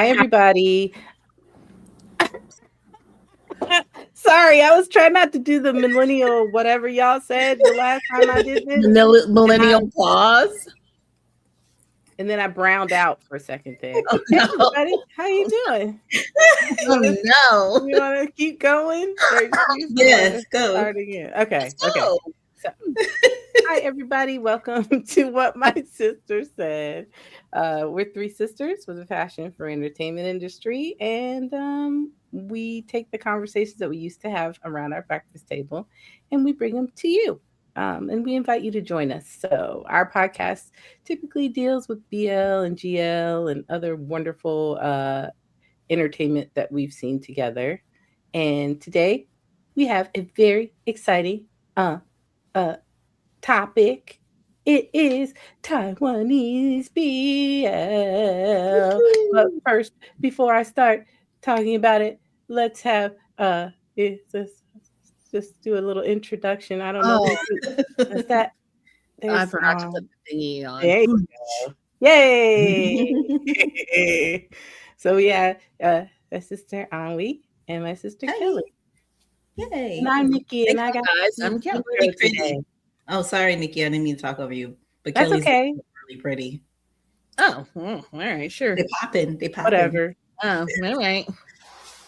Hi, everybody. Sorry, I was trying not to do the millennial whatever y'all said the last time I did this. Millennial pause. And then I browned out for a second there. Oh, Hey, no. everybody, how you doing? Oh no! You want to keep going? Yes, go. Start again. Okay. Let's go. So, hi, everybody. Welcome to What My Sister Said. We're three sisters with a passion for entertainment industry, and we take the conversations that we used to have around our breakfast table, and we bring them to you. And we invite you to join us. So our podcast typically deals with BL and GL and other wonderful entertainment that we've seen together. And today we have a very exciting topic. It is Taiwanese BL. But first, before I start talking about it, let's have just do a little introduction. I don't know. Is that? I forgot to put the thingy on. There you go. Yay! So we have my sister Anwi and my sister Kelly. Yay! And I'm Nikki, and I got guys. I'm Kelly. Pretty. Oh, sorry, Nikki. I didn't mean to talk over you. But That's Kelly's okay. really pretty. Oh, all right, sure. They popping. Whatever. Oh, all right.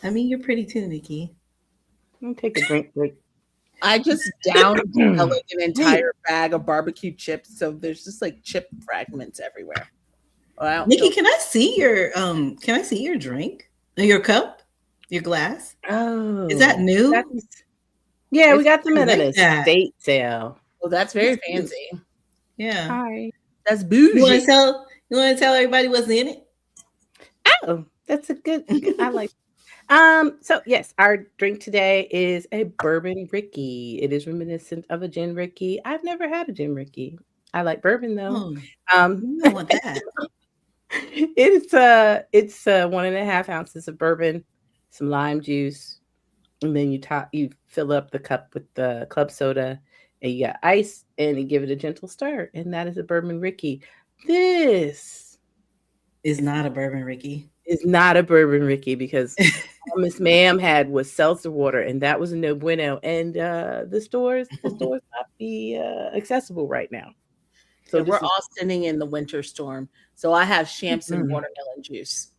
I mean, you're pretty too, Nikki. I'm gonna take a drink break. I just downed like an entire bag of barbecue chips, so there's just like chip fragments everywhere. Well, Nikki, can I see your drink? Your cup? Your glass? Oh, Is that new? Yeah, we got them I at like an that. estate sale. well, that's very fancy. Yeah. Hi. That's bougie. You want to tell everybody what's in it? Oh, that's a good. I like. So yes, our drink today is a bourbon Ricky. It is reminiscent of a gin Ricky. I've never had a gin Ricky. I like bourbon though. I want that. It's 1.5 ounces of bourbon, some lime juice, and then you fill up the cup with the club soda, and you got ice, and you give it a gentle stir, and that is a bourbon Ricky. This Is not a bourbon Ricky. is not a bourbon Ricky because all Miss Ma'am had was seltzer water, and that was a no bueno. And the stores not be accessible right now. So we're all sitting in the winter storm. So I have champs and watermelon juice.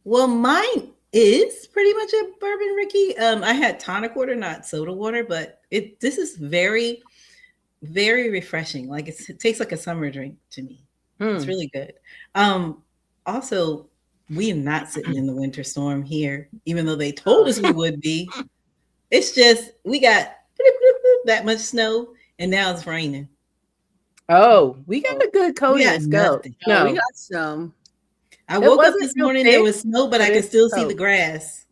Well, mine is pretty much a bourbon Ricky. I had tonic water, not soda water, but this is very, very refreshing. Like it tastes like a summer drink to me. It's really good. Also, we are not sitting in the winter storm here, even though they told us we would be. It's just we got that much snow, and now it's raining. Oh, we got a good coating. Let's go. No, we got some. I woke up this morning, there was snow, but I could still see the grass.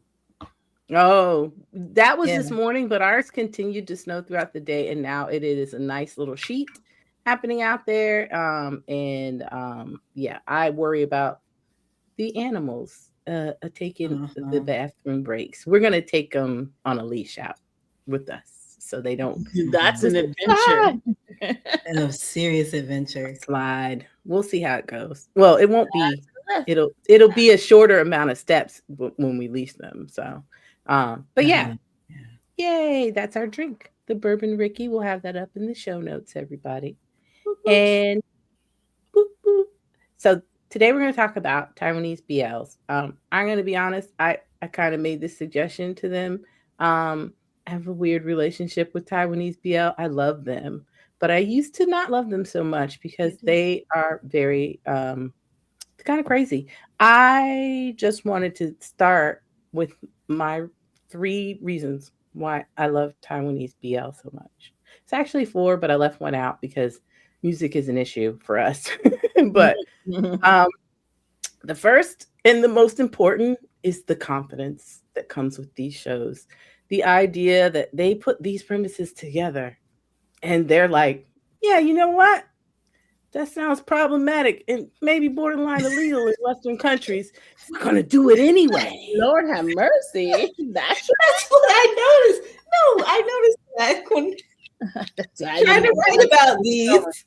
Oh, that was this morning, but ours continued to snow throughout the day, and now it is a nice little sheet happening out there. I worry about the animals taking the bathroom breaks. We're gonna take them on a leash out with us, so they don't. That's an adventure. A serious adventure. Slide. We'll see how it goes. Well, it won't be. It'll be a shorter amount of steps when we leash them. So, but yay! That's our drink, the bourbon Ricky. We'll have that up in the show notes, everybody. And so today we're going to talk about Taiwanese BLs. I'm going to be honest. I kind of made this suggestion to them. I have a weird relationship with Taiwanese BL. I love them, but I used to not love them so much because they are very kind of crazy. I just wanted to start with my 3 reasons why I love Taiwanese BL so much. It's actually 4, but I left one out because music is an issue for us. But the first and the most important is the confidence that comes with these shows. The idea that they put these premises together and they're like, yeah, you know what? That sounds problematic and maybe borderline illegal in Western countries. We're going to do it anyway. Lord have mercy. That's what I noticed. No, I noticed that when trying to write about these.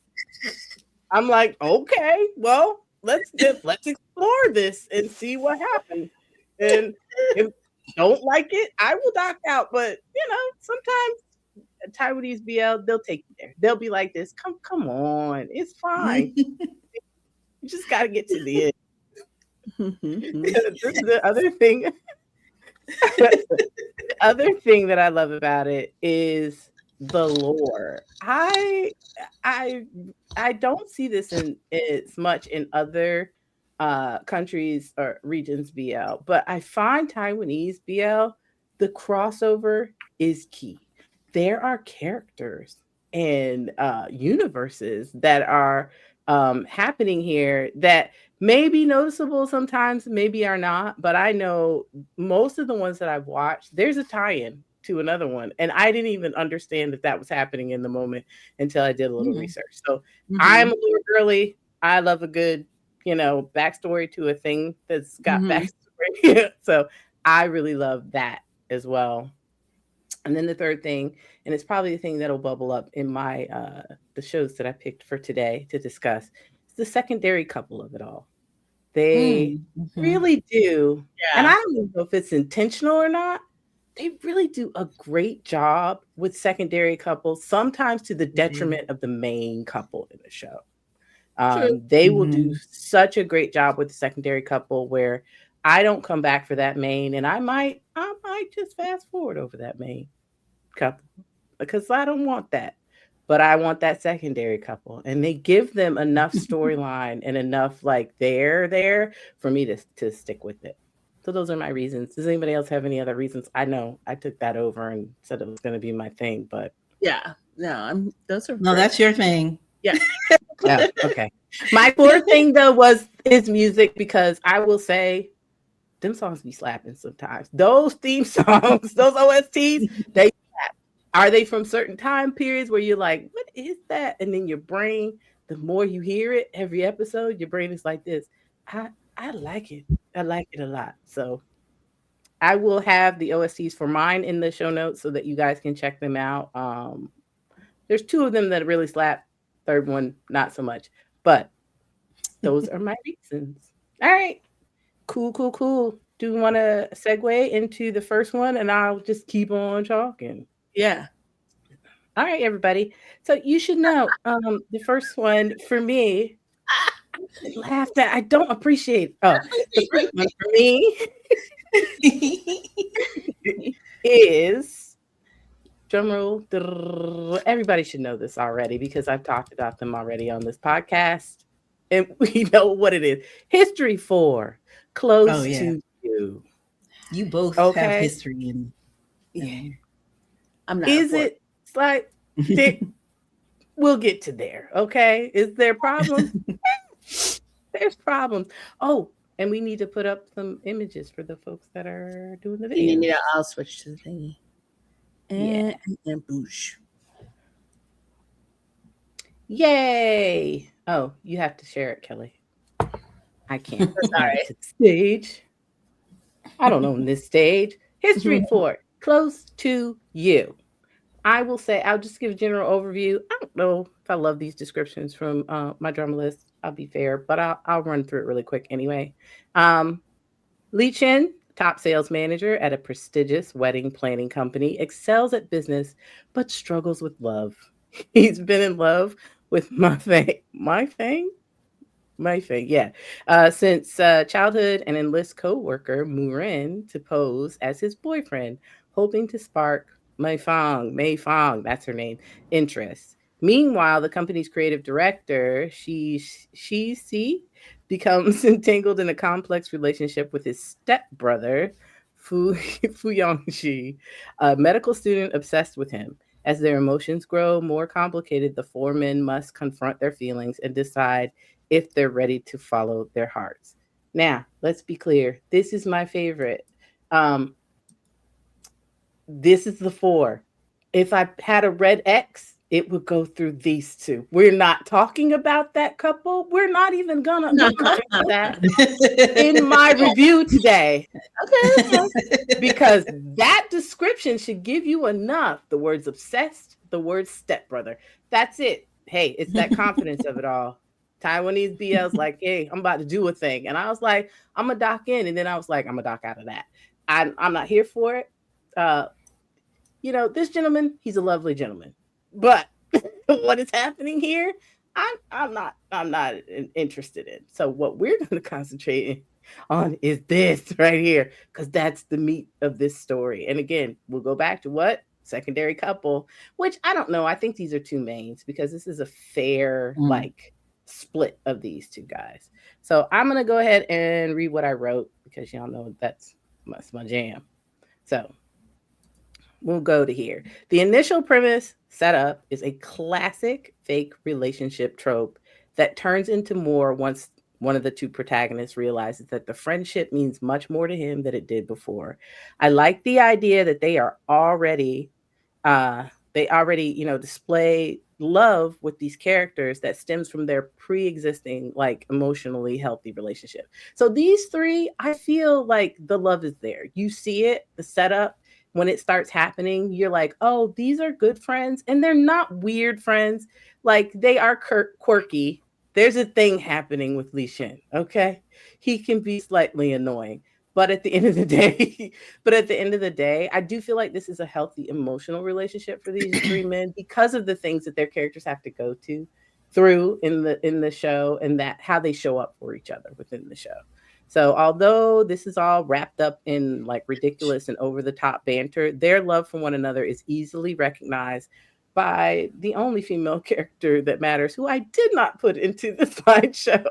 I'm like, okay, well, let's explore this and see what happens. And if don't like it, I will dock out. But sometimes Taiwanese BL, they'll take you there. They'll be like this. Come on, it's fine. You just got to get to the end. The other thing, the other thing that I love about it is the lore. I don't see this in as much in other countries or regions BL, but I find Taiwanese BL, the crossover is key. There are characters and universes that are happening here that may be noticeable sometimes, maybe are not, but I know most of the ones that I've watched, there's a tie-in to another one, and I didn't even understand that was happening in the moment until I did a little research. So I'm a little girly. I love a good, backstory to a thing that's got backstory. So I really love that as well. And then the third thing, and it's probably the thing that'll bubble up in my the shows that I picked for today to discuss, is the secondary couple of it all. They really do. Yeah. And I don't know if it's intentional or not. They really do a great job with secondary couples, sometimes to the detriment of the main couple in the show. They will do such a great job with the secondary couple where I don't come back for that main, and I might just fast forward over that main couple because I don't want that. But I want that secondary couple, and they give them enough storyline and enough there for me to stick with it. So those are my reasons. Does anybody else have any other reasons? I know I took that over and said it was going to be my thing, but those are that's your thing. Yeah. Yeah. Okay. My fourth thing though is music, because I will say them songs be slapping sometimes. Those theme songs, those OSTs, they slap. Are they from certain time periods where you're like, what is that? And then your brain, the more you hear it every episode, your brain is like this. I like it. I like it a lot. So I will have the OSTs for mine in the show notes so that you guys can check them out. There's two of them that really slap. Third one, not so much. But those are my reasons. All right. Cool. Do you want to segue into the first one? And I'll just keep on talking. Yeah. All right, everybody. So you should know the first one for me, laughed at. I don't appreciate. Oh, the first one for me is drumroll. Everybody should know this already because I've talked about them already on this podcast, and we know what it is. History 4, Close to You. You both have history in. Yeah, I'm not. Is it? It's like we'll get to there. Okay, is there problems? There's problems. Oh, and we need to put up some images for the folks that are doing the video. I'll switch to the thingy. And boosh. Yay! Oh, you have to share it, Kelly. I can't. Sorry. To the stage. I don't own this stage. History 4, Close to You. I will say, I'll just give a general overview. I don't know if I love these descriptions from my drama list. I'll be fair, but I'll run through it really quick anyway. Li Chen, top sales manager at a prestigious wedding planning company, excels at business, but struggles with love. He's been in love with my thing, since childhood, and enlists co-worker Muren to pose as his boyfriend, hoping to spark Mei Fang, that's her name, interest. Meanwhile, the company's creative director, Shi becomes entangled in a complex relationship with his stepbrother, Fu Yongxi, a medical student obsessed with him. As their emotions grow more complicated, the four men must confront their feelings and decide if they're ready to follow their hearts. Now, let's be clear. This is my favorite. This is the 4. If I had a red X, it would go through these two. We're not talking about that couple. We're not even gonna look at that in my review today. Okay. Because that description should give you enough. The words obsessed, the word stepbrother. That's it. Hey, it's that confidence of it all. Taiwanese BLs like, hey, I'm about to do a thing. And I was like, I'm going to dock in. And then I was like, I'm going to dock out of that. I'm not here for it. This gentleman, he's a lovely gentleman. But what is happening here, I'm not interested in. So what we're going to concentrate on is this right here, because that's the meat of this story. And again, we'll go back to what? Secondary couple, which I don't know. I think these are two mains because this is a fair split of these two guys. So I'm going to go ahead and read what I wrote because y'all know that's my jam. So we'll go to here. The initial premise setup is a classic fake relationship trope that turns into more once one of the two protagonists realizes that the friendship means much more to him than it did before. I like the idea that they already display love with these characters that stems from their pre-existing, like, emotionally healthy relationship. So these three, I feel like the love is there. You see it, the setup. When it starts happening, you're like, oh, these are good friends. And they're not weird friends. Like, they are quirky. There's a thing happening with Li Shin, okay? He can be slightly annoying. But at the end of the day, I do feel like this is a healthy emotional relationship for these three men because of the things that their characters have to go through in the show, and that how they show up for each other within the show. So although this is all wrapped up in like ridiculous and over the top banter, their love for one another is easily recognized by the only female character that matters, who I did not put into the slideshow,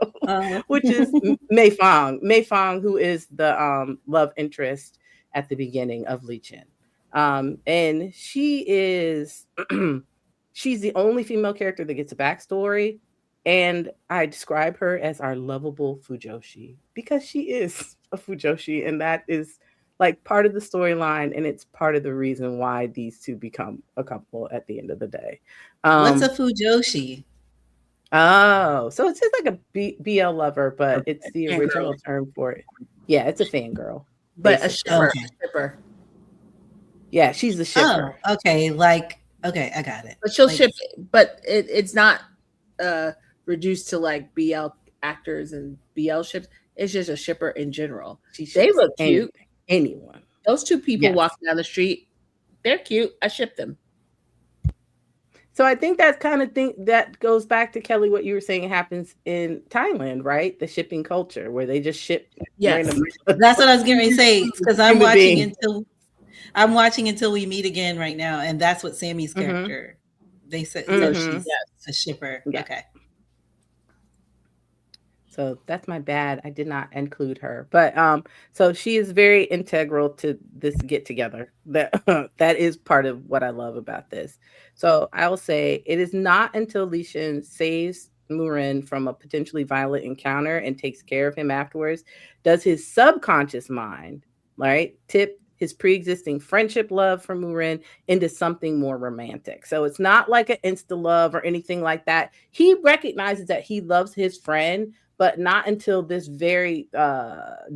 which is Mei Fong. Mei Fong, who is the love interest at the beginning of Li Chen. And she is, she's the only female character that gets a backstory. And I describe her as our lovable Fujoshi because she is a Fujoshi, and that is like part of the storyline, and it's part of the reason why these two become a couple at the end of the day. What's a Fujoshi? Oh, so it's just like a BL lover, but it's the original term for it. Yeah, it's a fangirl. But a shipper. Okay. Shipper. Yeah, she's the shipper. Oh, okay. Okay, I got it. But she'll ship it, but it's not reduced to like BL actors and BL ships. It's just a shipper in general. They look cute. Anyone. Those two people walking down the street, they're cute. I ship them. So I think that kind of thing that goes back to Kelly, what you were saying happens in Thailand, right? The shipping culture where they just ship. Yes, that's what I was going to say, because I'm watching until we meet again right now, and that's what Sammy's character. They said so she's a shipper. Yeah. Okay. So that's my bad. I did not include her, but so she is very integral to this get together. That is part of what I love about this. So I will say it is not until Li Shin saves Murin from a potentially violent encounter and takes care of him afterwards does his subconscious mind, right, tip his pre-existing friendship love for Murin into something more romantic. So it's not like an insta love or anything like that. He recognizes that he loves his friend, but not until this very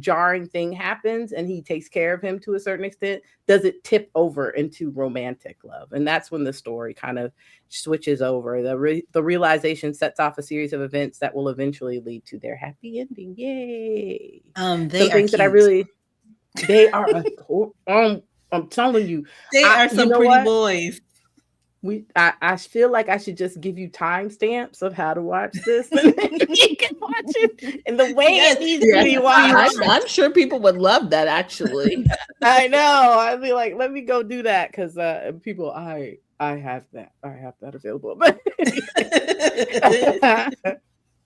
jarring thing happens and he takes care of him to a certain extent, does it tip over into romantic love. And that's when the story kind of switches over. The realization sets off a series of events that will eventually lead to their happy ending. Yay. They are things that I really... They are, I'm telling you, they are some pretty boys. I feel like I should just give you timestamps of how to watch this, and then you can watch it in the way it needs to be watched. I'm sure people would love that. Actually, I know. I'd be like, let me go do that because people, I have that available. But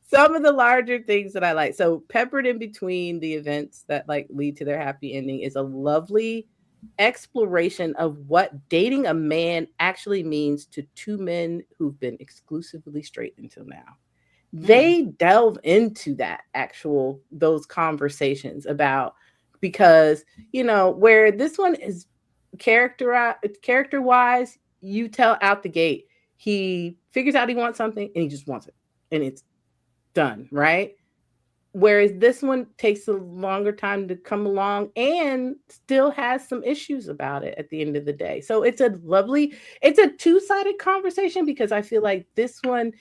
some of the larger things that I like. So peppered in between the events that like lead to their happy ending is a lovely exploration of what dating a man actually means to two men who've been exclusively straight until now. They delve into those conversations about, because, where this one is character wise, you tell out the gate, he figures out he wants something and he just wants it and it's done, right? Whereas this one takes a longer time to come along and still has some issues about it at the end of the day. So it's a two-sided conversation, because I feel like this one,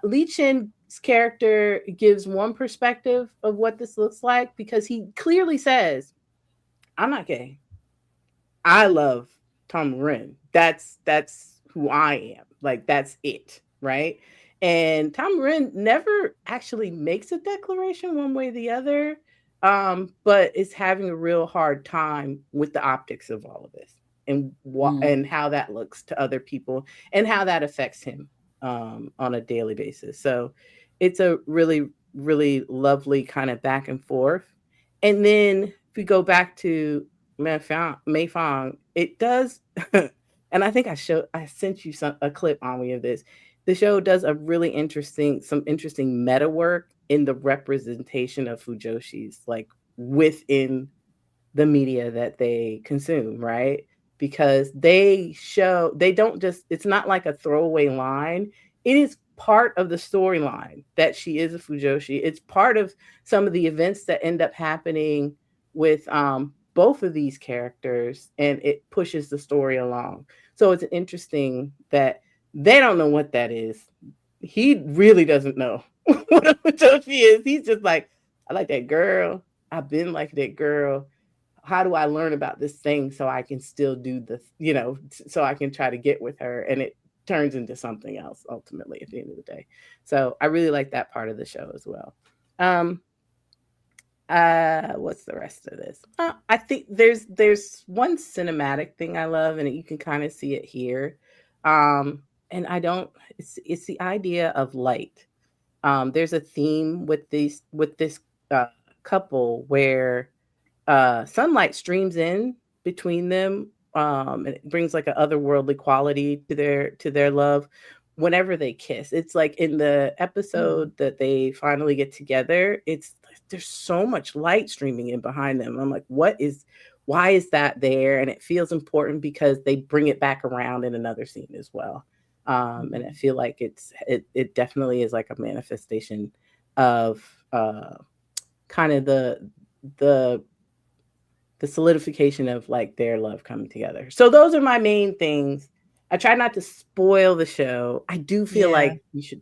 Li Chen Li's character gives one perspective of what this looks like because he clearly says, I'm not gay. I love Tom Ren. That's who I am. Like that's it, right? And Tom Ren never actually makes a declaration one way or the other, but is having a real hard time with the optics of all of this and and how that looks to other people and how that affects him on a daily basis. So it's a really really lovely kind of back and forth. And then if we go back to Mei Fong, it does, and I think I sent you a clip on me of this. The show does a really some interesting meta work in the representation of fujoshis, like within the media that they consume, right? Because they don't just, it's not like a throwaway line. It is part of the storyline that she is a fujoshi. It's part of some of the events that end up happening with both of these characters, and it pushes the story along. So it's interesting that they don't know what that is. He really doesn't know what a fujoshi is. He's just like, I like that girl. I've been like that girl. How do I learn about this thing so I can still do the, so I can try to get with her? And it turns into something else ultimately at the end of the day. So I really like that part of the show as well. What's the rest of this? I think there's one cinematic thing I love, and you can kind of see it here. And it's the idea of light. There's a theme with this couple where sunlight streams in between them, and it brings like an otherworldly quality to their love whenever they kiss. It's like in the episode that they finally get together, there's so much light streaming in behind them. I'm like, why is that there? And it feels important because they bring it back around in another scene as well. And I feel like it definitely is like a manifestation of kind of the solidification of like their love coming together. So those are my main things. I try not to spoil the show. I do feel like you should,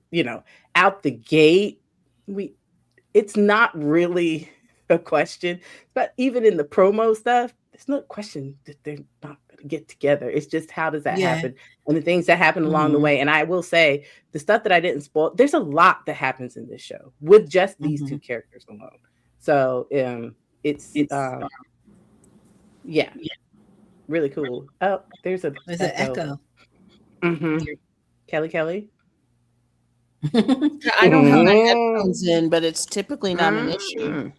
out the gate, it's not really a question, but even in the promo stuff, there's no question that they're not going to get together. It's just how does that happen, and the things that happen along the way. And I will say the stuff that I didn't spoil, there's a lot that happens in this show with just these two characters alone. So it's really cool. Oh, there's an echo. Kelly. I don't have my headphones in, but it's typily not an issue.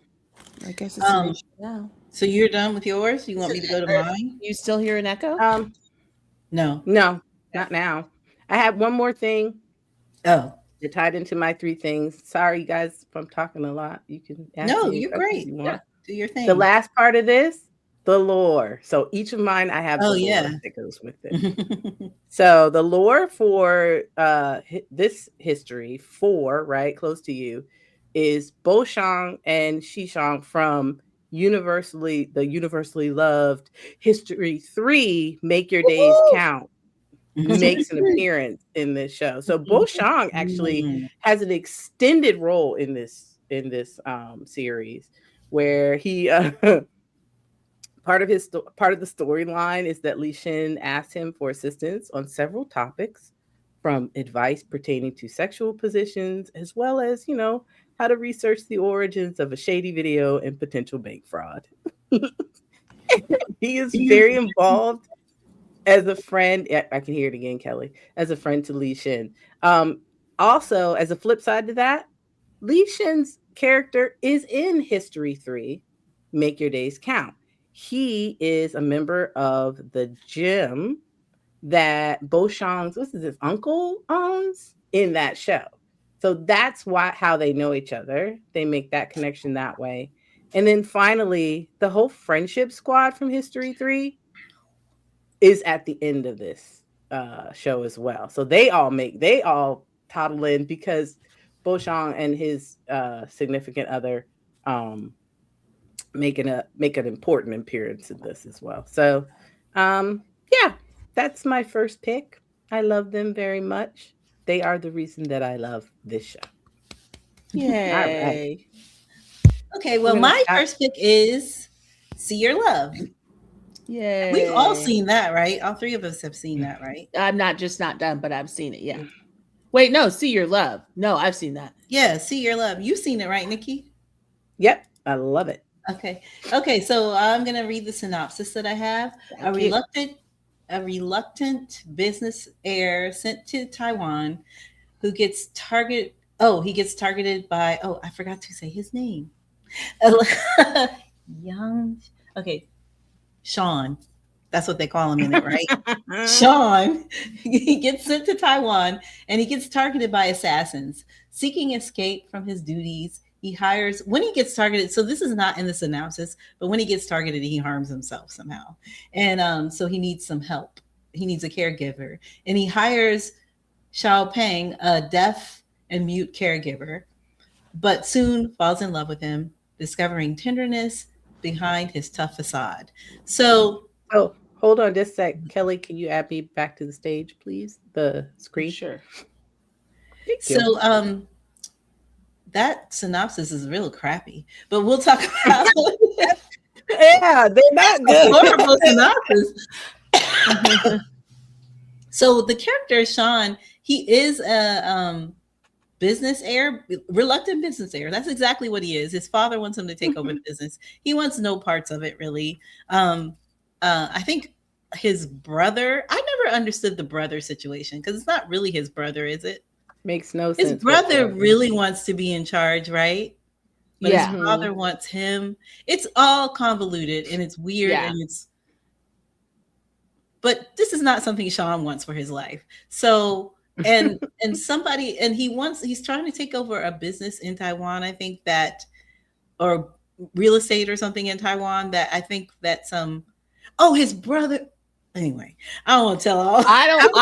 I guess it's an issue now. So you're done with yours? You want me to go to mine? You still hear an echo? No, not now. I have one more thing. Oh, it tied into my three things. Sorry, guys, if I'm talking a lot. You can ask no, me you're great. Yeah, do your thing. The last part of this, the lore. So each of mine, I have the lore that goes with it. So the lore for this history 4, right, close to you, is Bo Shang and Shishang from universally loved History 3, Make Your Days Count, makes an appearance in this show. So Bo Shang actually has an extended role in this series, where he part of the storyline is that Li Xin asked him for assistance on several topics, from advice pertaining to sexual positions, as well as, how to research the origins of a shady video and potential bank fraud. He is very involved as a friend. I can hear it again, Kelly. As a friend to Li Xin. Also, as a flip side to that, Li Xin's character is in History 3, Make Your Days Count. He is a member of the gym that Bo Shang's, his uncle owns in that show. So that's how they know each other. They make that connection that way. And then finally, the whole friendship squad from History 3 is at the end of this show as well. So they all toddle in because Bo Shang and his significant other make an important appearance in this as well. So that's my first pick. I love them very much. They are the reason that I love this show. All right. Yay. Okay, We're well, gonna my stop. first pick is See Your Love. We've all Yay. seen that, right? All three of us have seen that, right? I'm not done, but I've seen it. Yeah. Wait, no, See Your Love. No, I've seen that. Yeah, See Your Love. You've seen it, right, Nikki? Yep, I love it. Okay. Okay, so I'm gonna read the synopsis that I have. Thank you. A reluctant business heir sent to Taiwan who gets targeted. Oh, he gets targeted by. Oh, I forgot to say his name. Young. Okay, Sean. That's what they call him in it, right? Sean. He gets sent to Taiwan and he gets targeted by assassins. Seeking escape from his duties, he hires, when he gets targeted, so this is not in the synopsis, but when he gets targeted, he harms himself somehow. And so he needs some help. He needs a caregiver. And he hires Xiao Peng, a deaf and mute caregiver, but soon falls in love with him, discovering tenderness behind his tough facade. So, Oh, hold on just a sec. Kelly, can you add me back to the stage, please? The screen. Sure. Thank you. so that synopsis is real crappy, but we'll talk about Yeah, they're not good. horrible synopsis. So the character Sean, he is a business heir, reluctant business heir. That's exactly what he is. His father wants him to take over the business. He wants no parts of it, really. I think his brother, I never understood the brother situation because it's not really his brother, is it? Makes no sense. His brother whatsoever. really wants to be in charge, right? But Yeah. his father wants him. It's all convoluted and it's weird Yeah. and it's. But this is not something Sean wants for his life. So and somebody and he's trying to take over a business in Taiwan. I think that or real estate or something in Taiwan that I think that his brother. Anyway, I don't want to tell all. I don't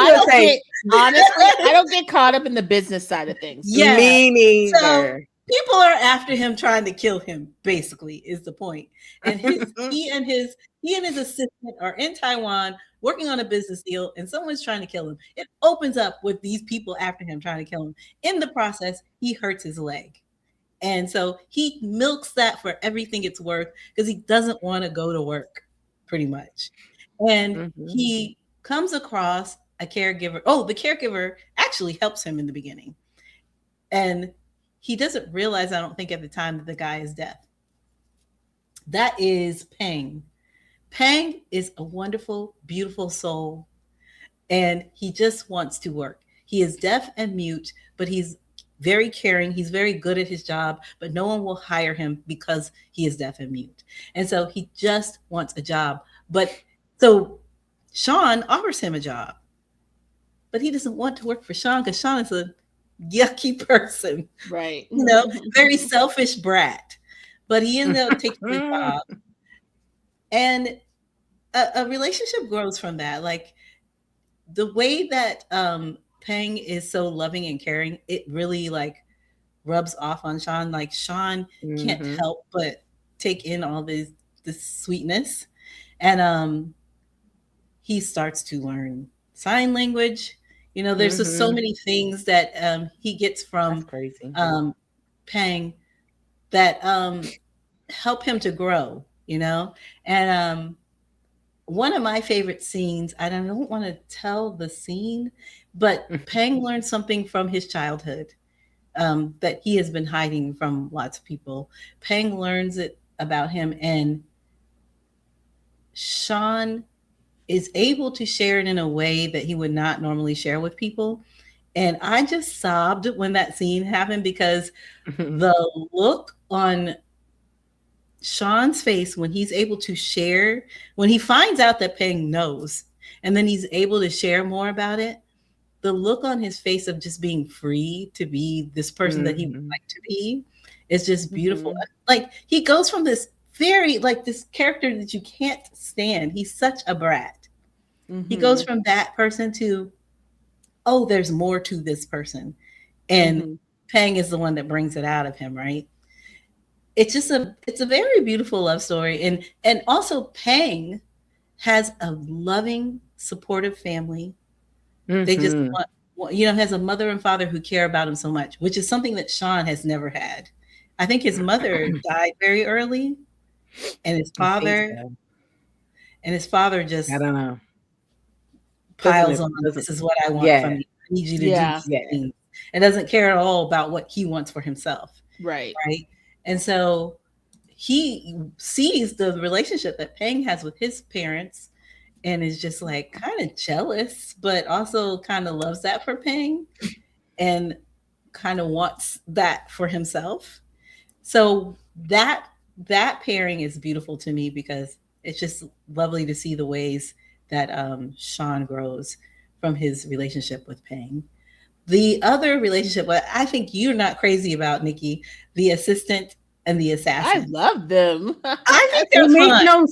get caught up in the business side of things. Yeah. Me neither. So people are after him, trying to kill him. Basically, is the point. And he and his assistant are in Taiwan working on a business deal, and someone's trying to kill him. It opens up with these people after him trying to kill him. In the process, he hurts his leg, and so he milks that for everything it's worth because he doesn't want to go to work, pretty much. And he comes across a caregiver. Oh, the caregiver actually helps him in the beginning. And he doesn't realize, I don't think at the time, that the guy is deaf. That is Peng. Peng is a wonderful, beautiful soul. And he just wants to work. He is deaf and mute, but he's very caring. He's very good at his job, but no one will hire him because he is deaf and mute. And so he just wants a job. So Sean offers him a job, but he doesn't want to work for Sean because Sean is a yucky person, Right? Very selfish brat. But he ended up taking the job, and a relationship grows from that. Like the way that Peng is so loving and caring, it really like rubs off on Sean. Like Sean can't help but take in all this sweetness, and he starts to learn sign language. There's just so many things that he gets from Peng that help him to grow, And one of my favorite scenes, I don't want to tell the scene, but Peng learned something from his childhood that he has been hiding from lots of people. Peng learns it about him, and Sean is able to share it in a way that he would not normally share with people. And I just sobbed when that scene happened because the look on Sean's face when he's able to share, when he finds out that Peng knows, and then he's able to share more about it, the look on his face of just being free to be this person that he would like to be is just beautiful. Like he goes from this very, like this character that you can't stand. He's such a brat. He goes from that person to, oh, there's more to this person. And Peng is the one that brings it out of him, right? It's a very beautiful love story. And also Peng has a loving, supportive family. They just has a mother and father who care about him so much, which is something that Sean has never had. I think his mother died very early, and his father I just don't know. piles on. This is what I want from you. I need you to do these things. And doesn't care at all about what he wants for himself. Right. And so he sees the relationship that Peng has with his parents and is just like kind of jealous, but also kind of loves that for Peng and kind of wants that for himself. So that pairing is beautiful to me because it's just lovely to see the ways that Sean grows from his relationship with Peng. The other relationship, what I think you're not crazy about, Nikki, the assistant and the assassin. I love them. I think they're fun.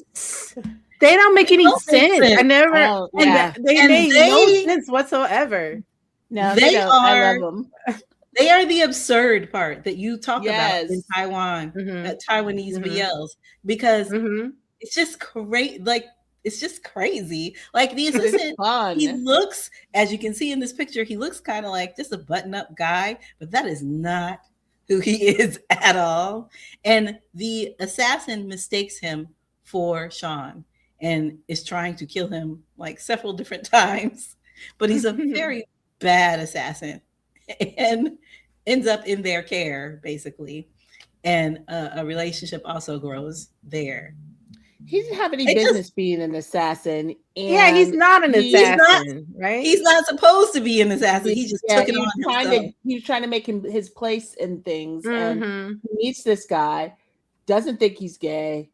They don't make any sense. I never. They made no sense whatsoever. No, they don't. I love them. They are the absurd part that you talk about in Taiwan, at Taiwanese BLs, because it's just great. Like, it's just crazy. Like the assistant, he looks, as you can see in this picture, he looks kind of like just a button-up guy, but that is not who he is at all. And the assassin mistakes him for Sean and is trying to kill him like several different times. But he's a very bad assassin and ends up in their care, basically. And a relationship also grows there. He didn't have any business being an assassin. And he's not an assassin, right? He's not supposed to be an assassin. He just took it on himself. He's trying to make his place in things. And he meets this guy, doesn't think he's gay,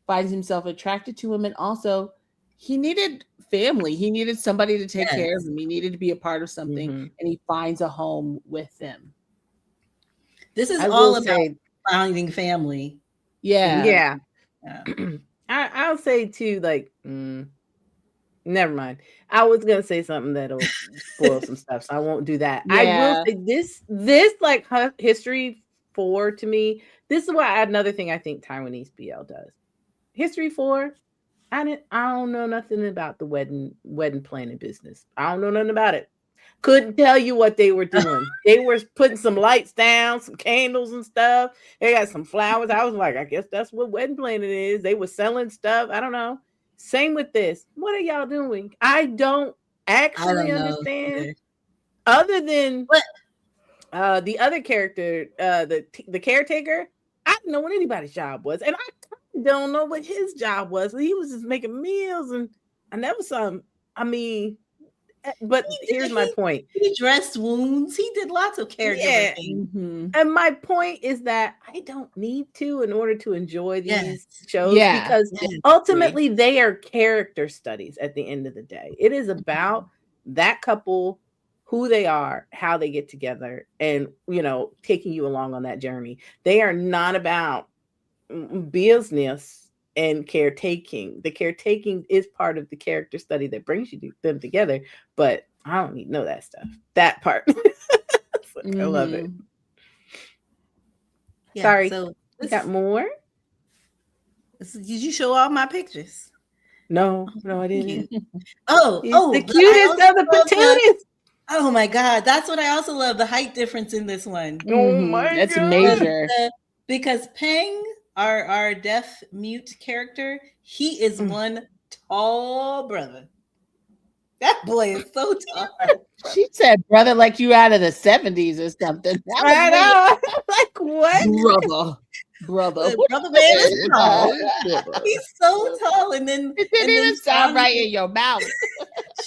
finds himself attracted to him. And also, he needed family. He needed somebody to take care of him. He needed to be a part of something. And he finds a home with them. This is all about finding family. Yeah. I'll say too, like, never mind. I was gonna say something that'll spoil some stuff, so I won't do that. I will say this like History 4 to me. This is why another thing I think Taiwanese BL does. History 4. I don't know nothing about the wedding planning business. I don't know nothing about it. Couldn't tell you what they were doing. They were putting some lights down, some candles and stuff. They got some flowers. I was like, I guess that's what wedding planning is. They were selling stuff. I don't know. Same with this. What are y'all doing? I don't actually understand. Other than the other character, the caretaker, I didn't know what anybody's job was. And I don't know what his job was. He was just making meals and I never saw him. I mean, but here's my point. He dressed wounds. He did lots of caregiving things. And my point is that I don't need to in order to enjoy these shows because ultimately they are character studies at the end of the day. It is about that couple, who they are, how they get together, and, taking you along on that journey. They are not about business and caretaking. The caretaking is part of the character study that brings them together, but I don't need to know that stuff. That part. I love it. Yeah, sorry. So you got more? Did you show all my pictures? No, I didn't. He's the cutest of the patooties. Oh my God. That's what I also love. The height difference in this one. Oh my God. That's major. Because Peng, our deaf mute character, he is one tall brother. That boy is so tall. She said brother like you out of the 70s or something. I know. Like what? Brother man is tall. He's so tall. And then it didn't even sound right in your mouth.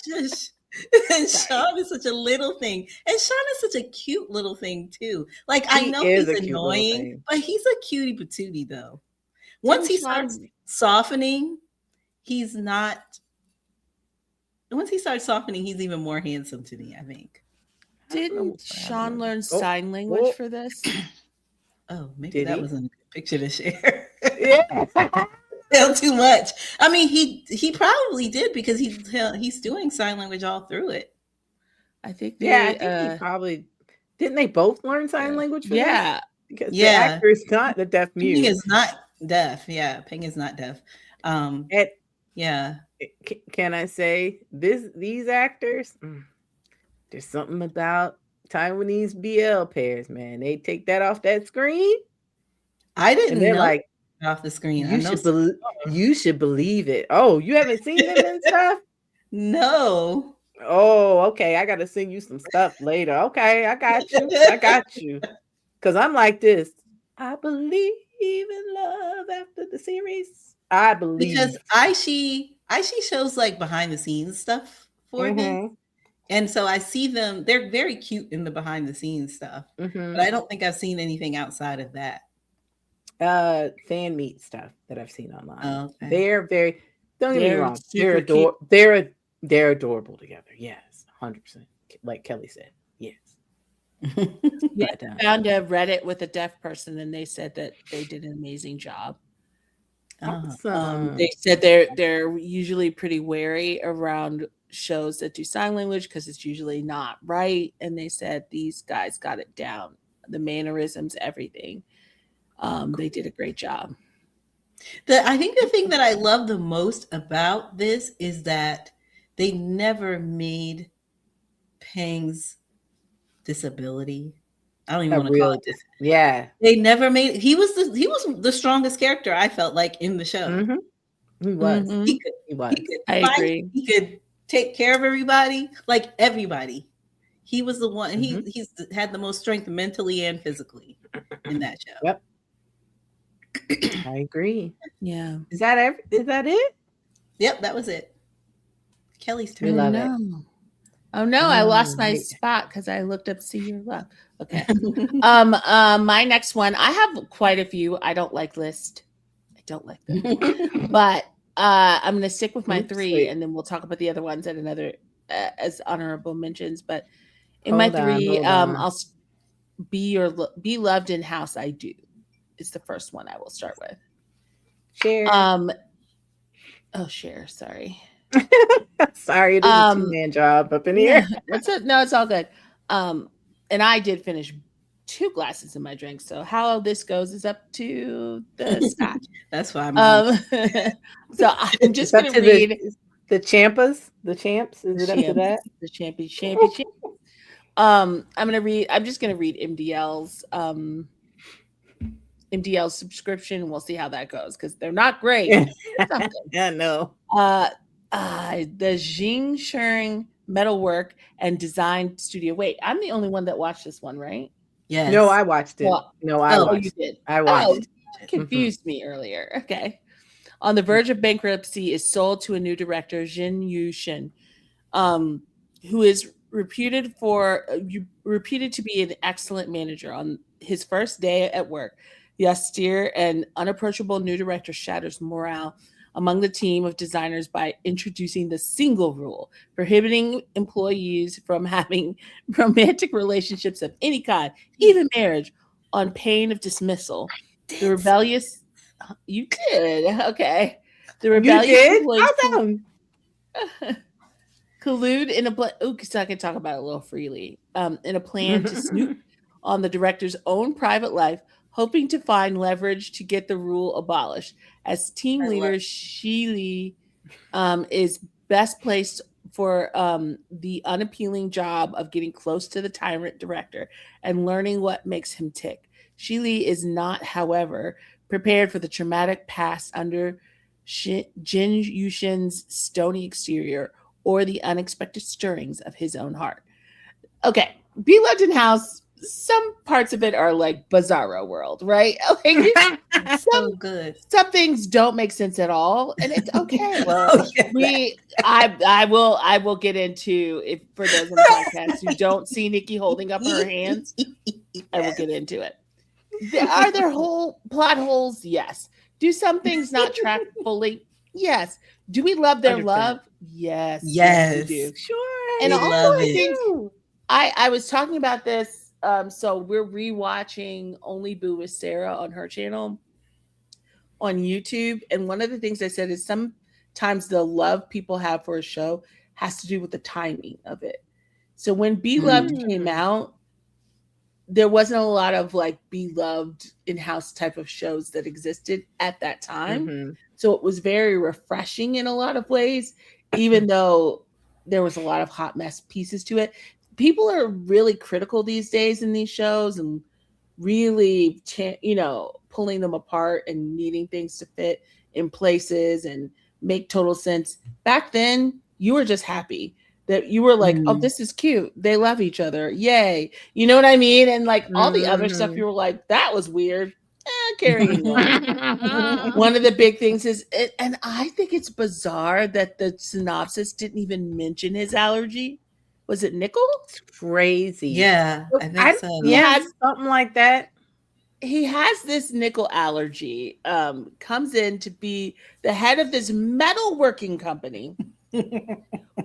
Shush. And Sean is such a little thing. And Sean is such a cute little thing too. Like, I know he's annoying, but he's a cutie patootie though. Once he starts softening, he's even more handsome to me, I think. Didn't Sean learn sign language for this? Oh, maybe that wasn't a good picture to share. Yeah. Too much. I mean, he probably did because he's doing sign language all through it. I think he probably didn't. They both learn sign language for this? Because the actor is not the deaf mute. Peng is not deaf. Yeah, Peng is not deaf. Can I say these actors? There's something about Taiwanese BL pairs, man. They take that off that screen, I and didn't they're know like, off the screen. I you know should some you should believe it. Oh, you haven't seen them and stuff? No. Oh, okay. I gotta send you some stuff later. Okay, I got you. I got you. Cause I'm like this. I believe in love after the series. I believe Because I shows like behind the scenes stuff for this. And so I see them, they're very cute in the behind the scenes stuff. But I don't think I've seen anything outside of that. Fan meet stuff that I've seen online. Oh, okay. They're very, don't get me wrong, super cute. They're adorable together. Yes, 100%. Like Kelly said, yes. Yeah, I found a Reddit with a deaf person, and they said that they did an amazing job. Awesome. They said they're usually pretty wary around shows that do sign language because it's usually not right. And they said these guys got it down, the mannerisms, everything. They did a great job. I think the thing that I love the most about this is that they never made Pang's disability. I don't even want to call it this. Yeah. They never made he was the strongest character, I felt like, in the show. He was. He was. I agree. He could take care of everybody, like everybody. He was the one. He's had the most strength mentally and physically in that show. Yep. I agree. Yeah. Is that it? Yep, that was it. Kelly's turn. We love it. Oh no, I lost my spot because I looked up See Your Love. Okay. My next one, I have quite a few. I don't like list. I don't like them. But I'm gonna stick with my three, and then we'll talk about the other ones at another as honorable mentions. But in my three, I'll be loved in house. I do. Is the first one I will start with. Share. Share. Sorry. Sorry, it is a two-man job up in here. No, it's all good. And I did finish 2 glasses of my drink. So how this goes is up to the scotch. That's why so I'm just going to read the champas, the champs. Is it up to that? The champion. I'm just going to read MDL's subscription, and we'll see how that goes because they're not great. Yeah, no. The Jing Sheng Metalwork and Design Studio. Wait, I'm the only one that watched this one, right? Yes. No, I watched it. Well, you did. I watched it. Confused me earlier. Okay. On the verge of bankruptcy is sold to a new director, Jin Yu-shin, who is reputed to be an excellent manager. On his first day at work, the austere and unapproachable new director shatters morale among the team of designers by introducing the single rule, prohibiting employees from having romantic relationships of any kind, even marriage, on pain of dismissal. The rebellious... You did. Okay. The rebellious employees collude in a plan... so I can talk about it a little freely. In a plan to snoop on the director's own private life, hoping to find leverage to get the rule abolished. As team leader, Shi Li is best placed for the unappealing job of getting close to the tyrant director and learning what makes him tick. Shi Li is not, however, prepared for the traumatic past under Jin Yushin's stony exterior or the unexpected stirrings of his own heart. Okay, Be Loved in House. Some parts of it are like Bizarro World, right? Like, some things don't make sense at all, and it's okay. Well, I will get into, if for those on the podcast who don't see Nikki holding up her hands, I will get into it. Are there whole plot holes? Yes. Do some things not track fully? Yes. Do we love their 100%. Love? Yes. Yes. We do. Sure. And also, I think I was talking about this. So we're rewatching Only Boo with Sarah on her channel on YouTube. And one of the things I said is sometimes the love people have for a show has to do with the timing of it. So when Be Loved came out, there wasn't a lot of like Be Loved in-house type of shows that existed at that time. So it was very refreshing in a lot of ways, even though there was a lot of hot mess pieces to it. people are really critical these days in these shows and really, pulling them apart and needing things to fit in places and make total sense. Back then, you were just happy that you were like, oh, this is cute. They love each other. Yay. You know what I mean? And like all the other stuff, you were like, that was weird. Carrying on. One of the big things is, and I think it's bizarre that the synopsis didn't even mention his allergy. Was it nickel? It's crazy. Yeah, I think so. Yeah, something like that. He has this nickel allergy, comes in to be the head of this metalworking company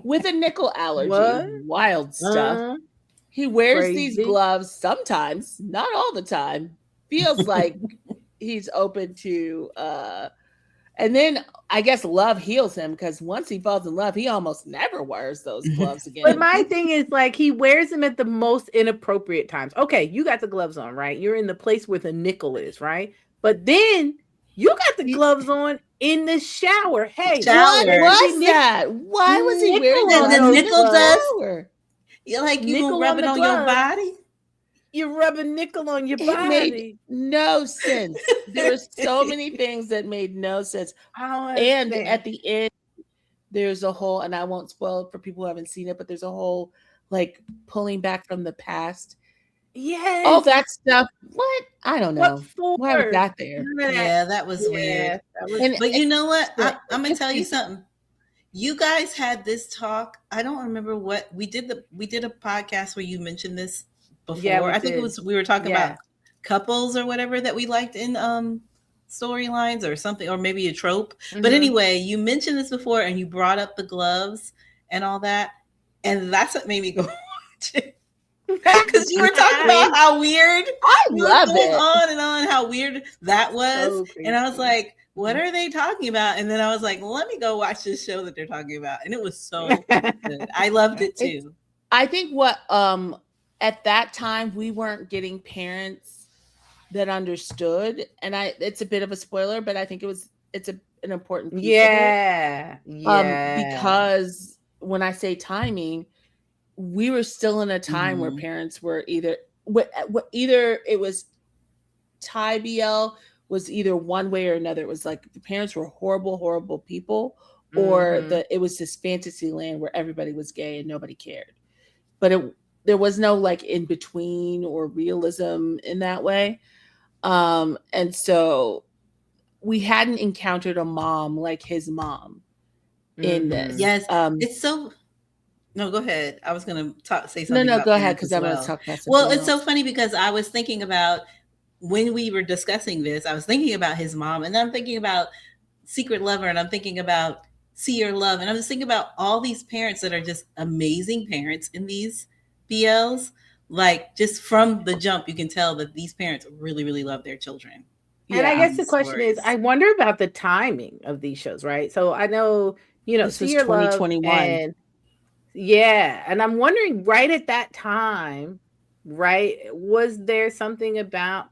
with a nickel allergy. What? Wild stuff. He wears these gloves sometimes, not all the time. Feels like he's open to, and then I guess love heals him, because once he falls in love, he almost never wears those gloves again. But my thing is, like, he wears them at the most inappropriate times. Okay, you got the gloves on, right? You're in the place where the nickel is, right? But then you got the gloves on in the shower. Hey, what was that? Why was he wearing the nickel dust? You're like, you gonna rub it on your body? You're rubbing nickel on your body. Made no sense. There were so many things that made no sense. And at the end, there's a whole, and I won't spoil it for people who haven't seen it, but there's a whole like pulling back from the past. Yes. All that stuff. What? I don't know. Why was that there? Yeah, that was weird. But you know what? I'm gonna tell you something. You guys had this talk. I don't remember what we did. We did a podcast where you mentioned this before. Yeah, I think we were talking about couples or whatever that we liked in storylines or something, or maybe a trope. But anyway, you mentioned this before and you brought up the gloves and all that, and that's what made me go watch it. Because you were talking about how weird I love it on how weird that was, and I was like, what are they talking about? And then I was like, let me go watch this show that they're talking about, and it was so good. I loved it too. I think what at that time we weren't getting parents that understood, and it's a bit of a spoiler, but I think it's an important piece of it. Because when I say timing, we were still in a time where parents were either it was Thai BL was either one way or another. It was like the parents were horrible people, or it was this fantasy land where everybody was gay and nobody cared. But there was no like in between or realism in that way. And so we hadn't encountered a mom like his mom in this. Yes. It's so. No, go ahead. I was going to say something. No, go ahead, because I'm going to talk about something else. It's so funny because I was thinking about when we were discussing this, I was thinking about his mom, and then I'm thinking about Secret Lover, and I'm thinking about See Your Love, and I'm just thinking about all these parents that are just amazing parents in these BLs. Like, just from the jump, you can tell that these parents really, really love their children. And I guess the question is, I wonder about the timing of these shows, right? So I know, this See was Your 2021. Love and I'm wondering, right at that time, right, was there something about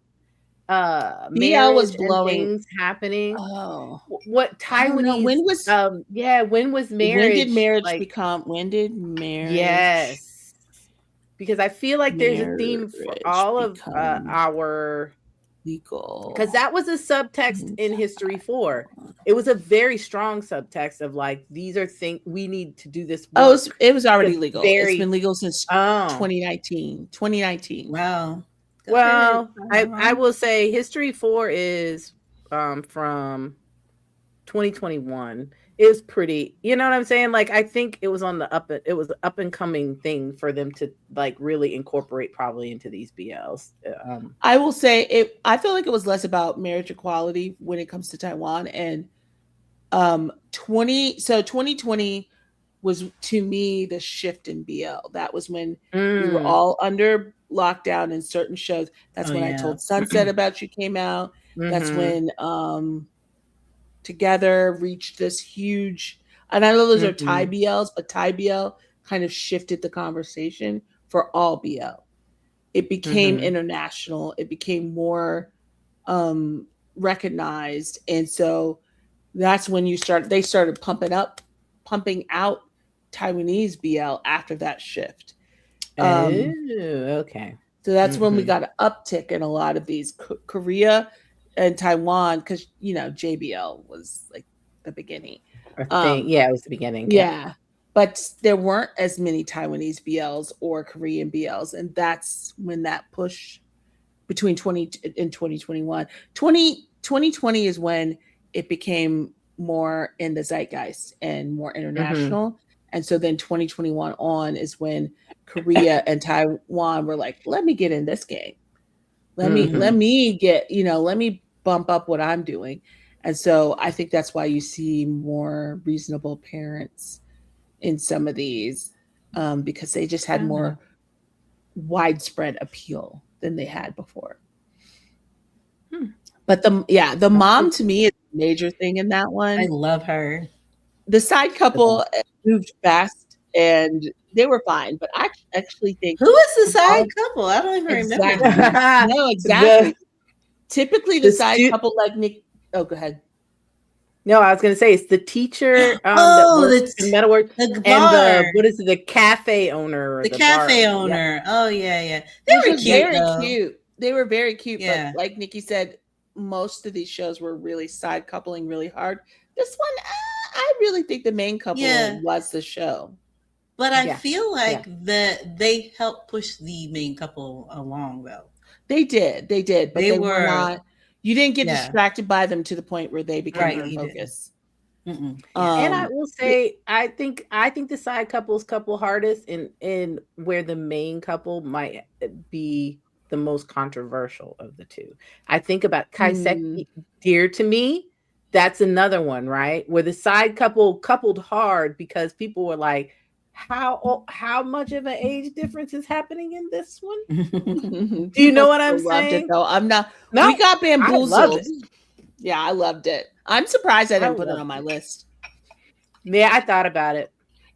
BL was blowing things happening? Oh, what Taiwanese? When was when was marriage? When did marriage? Yes, because I feel like there's a theme for all of our legal, because that was a subtext in History 4. It was a very strong subtext of like, these are things we need to do this work. Oh, it was already legal. It's been legal since 2019. Wow. Well, I will say History 4 is from 2021. It was pretty, you know what I'm saying? Like, I think it was it was an up and coming thing for them to like really incorporate probably into these BLs. I will say I feel like it was less about marriage equality when it comes to Taiwan, and 2020 was, to me, the shift in BL. That was when we were all under lockdown in certain shows. That's when I Told Sunset About You came out. That's when Together reached this huge, and I know those are Thai BLs, but Thai BL kind of shifted the conversation for all BL. It became international. It became more recognized. And so that's when they started pumping out Taiwanese BL after that shift. Okay. So that's when we got an uptick in a lot of these Korea and Taiwan, because JBL was like the beginning. Yeah, it was the beginning. Yeah. But there weren't as many Taiwanese BLs or Korean BLs, and that's when that push between 20 and 2021. 2020 is when it became more in the zeitgeist and more international. And so then 2021 on is when Korea and Taiwan were like, let me get in this game. Let me get, let me bump up what I'm doing. And so I think that's why you see more reasonable parents in some of these, because they just had more widespread appeal than they had before. But the mom to me is a major thing in that one. I love her. The side couple moved fast and they were fine, but I actually think who is the side couple? I don't even remember. No, exactly. Typically the side couple like Nick. Oh, go ahead. No, I was going to say it's the teacher that works in Metalwork and the cafe owner. The cafe owner. Yeah. Oh, yeah. They were cute. Very cute. They were very cute. Yeah. But like Nikki said, most of these shows were really side coupling really hard. This one, I really think the main couple was the show. But I feel like that they helped push the main couple along, though. They did. But they were not. You didn't get distracted by them to the point where they became your focus. And I will say, I think the side couples couple hardest in where the main couple might be the most controversial of the two. I think about Kaiseki, Dear to Me. That's another one, right? Where the side couple coupled hard because people were like, how much of an age difference is happening in this one? Do you know what I'm saying? It, though. I'm not. No, we got bamboozled. Yeah, I loved it. I'm surprised I didn't put it on my list. Yeah, I thought about it.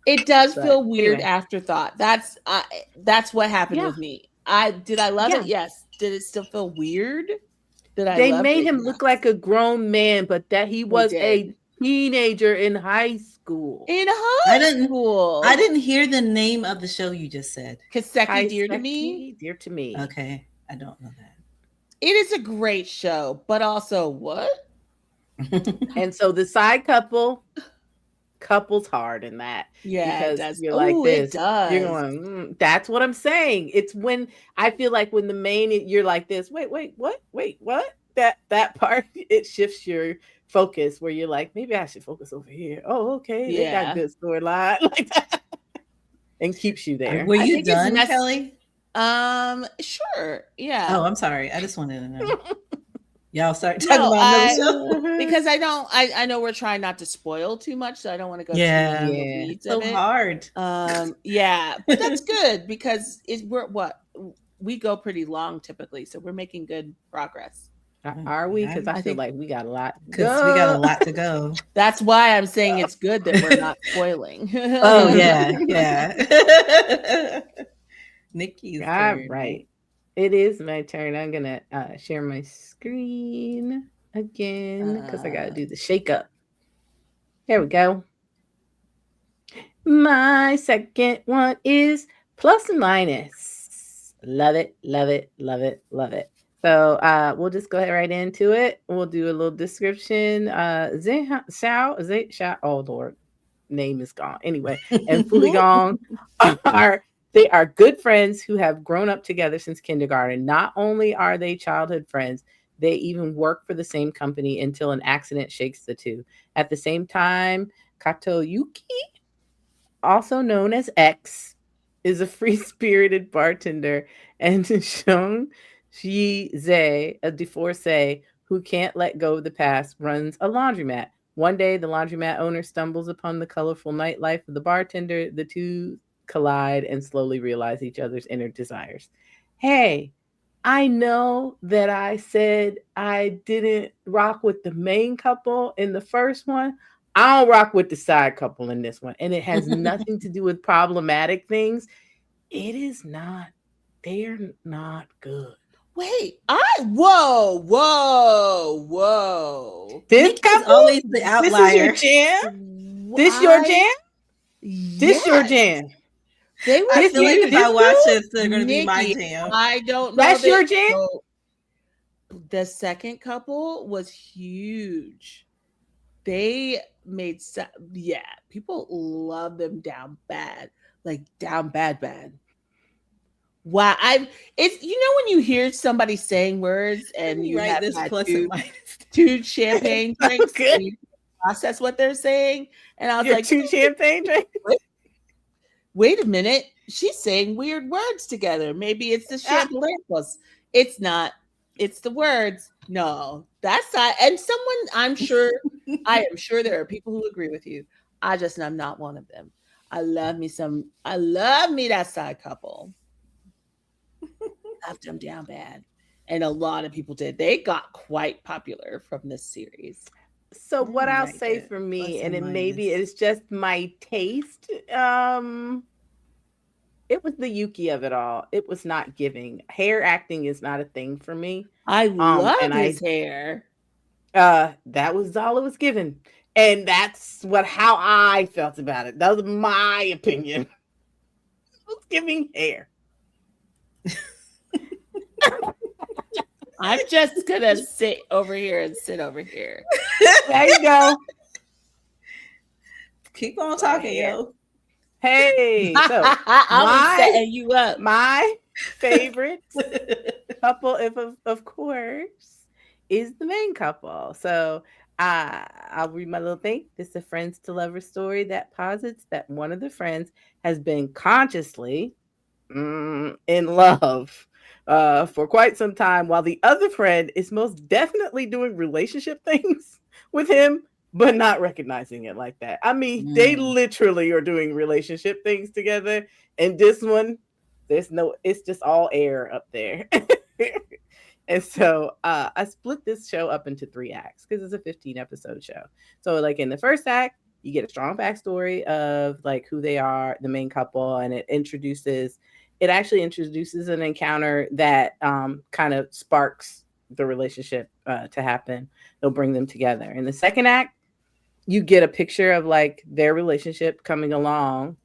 It does feel weird afterthought. That's what happened with me. Did I love it? Yes. Did it still feel weird? They made him look like a grown man, but that he was a teenager in high school. I didn't hear the name of the show you just said. Kaiseki, Dear to Me. Dear to Me. Okay, I don't know that. It is a great show, but also what? And so the side couples hard in that. Yeah, because you're like this. You're going, that's what I'm saying. It's when I feel like when the main you're like this. Wait, what? That part it shifts your focus where you're like, maybe I should focus over here. Oh, okay. They got good storyline like that. And keeps you there. Were you done, Kelly? Sure. Yeah. Oh, I'm sorry. I just wanted to know. Y'all start talking about another show? Because I know we're trying not to spoil too much, so I don't want to go too into the weeds of it. Hard. But that's good because we go pretty long typically, so we're making good progress. Are we? Because I feel like we got a lot. Because we got a lot to go. That's why I'm saying it's good that we're not spoiling. Oh yeah. Nikki's turn. Right. It is my turn. I'm gonna share my screen again because I gotta do the shake up. There we go. My second one is Plus and Minus. Love it. So we'll just go ahead right into it. We'll do a little description. Xiao, oh Lord, name is gone. Anyway, and Fuligong they are good friends who have grown up together since kindergarten. Not only are they childhood friends, they even work for the same company until an accident shakes the two. At the same time, Katoyuki, also known as X, is a free-spirited bartender, and Shong Shi-ze, a divorcee who can't let go of the past, runs a laundromat. One day, the laundromat owner stumbles upon the colorful nightlife of the bartender. The two collide and slowly realize each other's inner desires. Hey, I know that I said I didn't rock with the main couple in the first one. I don't rock with the side couple in this one. And it has nothing to do with problematic things. It is not. They're not good. Wait, whoa. This is always the outlier. This is your jam? This your jam? I feel like if I watch this, they're going to be my Nikki, jam. I don't know. That's your jam? So the second couple was huge. They made people love them down bad, like down bad. Wow, it's when you hear somebody saying words and you write have this had plus and minus. two champagne drinks Okay. and you process what they're saying, and I was Your like, 2 champagne drinks. wait a minute, she's saying weird words together. Maybe it's the champagne plus. It's not. It's the words. No, that's not. And I am sure there are people who agree with you. I'm not one of them. I love me that side couple. Left them down bad. And a lot of people did. They got quite popular from this series. So what I'll say for me, and it maybe it's just my taste, it was the Yuki of it all. It was not giving. Hair acting is not a thing for me. I love his hair. That was all it was given. And that's how I felt about it. That was my opinion. It was giving hair. I'm just gonna sit over here and sit over here. There you go. Keep on talking, yo. Hey, so I'm setting you up. My favorite couple, of course, is the main couple. So I'll read my little thing. This is a friends to lovers story that posits that one of the friends has been consciously in love for quite some time, while the other friend is most definitely doing relationship things with him, but not recognizing it like that. I mean, they literally are doing relationship things together. And this one, it's just all air up there. And so I split this show up into 3 acts because it's a 15-episode show. So like in the first act, you get a strong backstory of like who they are, the main couple, and it actually introduces an encounter that kind of sparks the relationship to happen. They'll bring them together. In the second act, you get a picture of like their relationship coming along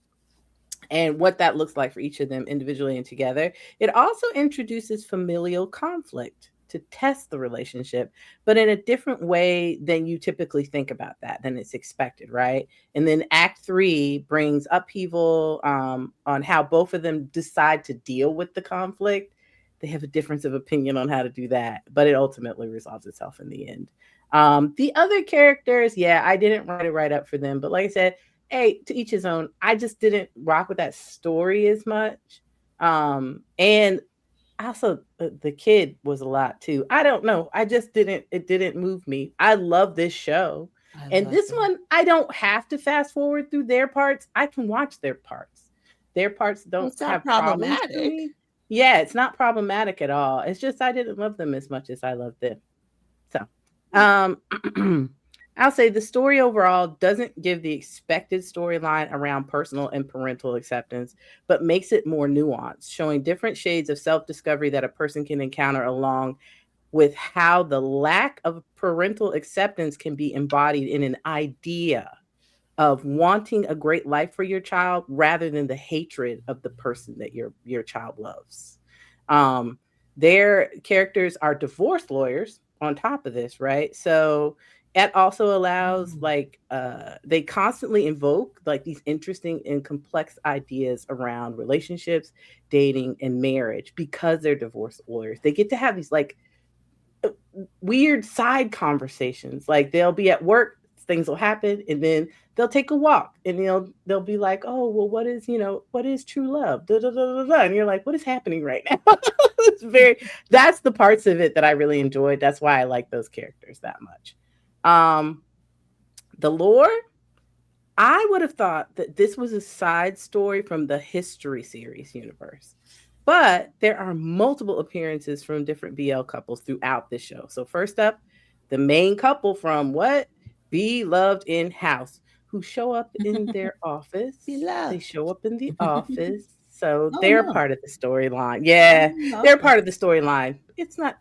and what that looks like for each of them individually and together. It also introduces familial conflict to test the relationship, but in a different way than you typically think about that, than it's expected, right? And then Act 3 brings upheaval on how both of them decide to deal with the conflict. They have a difference of opinion on how to do that, but it ultimately resolves itself in the end. The other characters, I didn't write it right up for them, but like I said, hey, to each his own. I just didn't rock with that story as much. And also the kid was a lot too. I don't know. It didn't move me. I love this show. And this one, I don't have to fast forward through their parts. I can watch their parts. Their parts don't have problems to me. Yeah, it's not problematic at all. It's just I didn't love them as much as I loved them. So I'll say the story overall doesn't give the expected storyline around personal and parental acceptance, but makes it more nuanced, showing different shades of self-discovery that a person can encounter along with how the lack of parental acceptance can be embodied in an idea of wanting a great life for your child rather than the hatred of the person that your child loves. Their characters are divorce lawyers on top of this, right? So it also allows they constantly invoke like these interesting and complex ideas around relationships, dating, and marriage because they're divorce lawyers. They get to have these like weird side conversations. Like they'll be at work, things will happen, and then they'll take a walk and they'll be like, oh, well, what is true love? Da, da, da, da, da. And you're like, what is happening right now? That's the parts of it that I really enjoyed. That's why I like those characters that much. The lore, I would have thought that this was a side story from the History series universe, but there are multiple appearances from different BL couples throughout this show. So first up, the main couple from Belovedinhouse, who show up in their office. They show up in the office. So they're part of the storyline. Yeah, they're part of the storyline. It's not,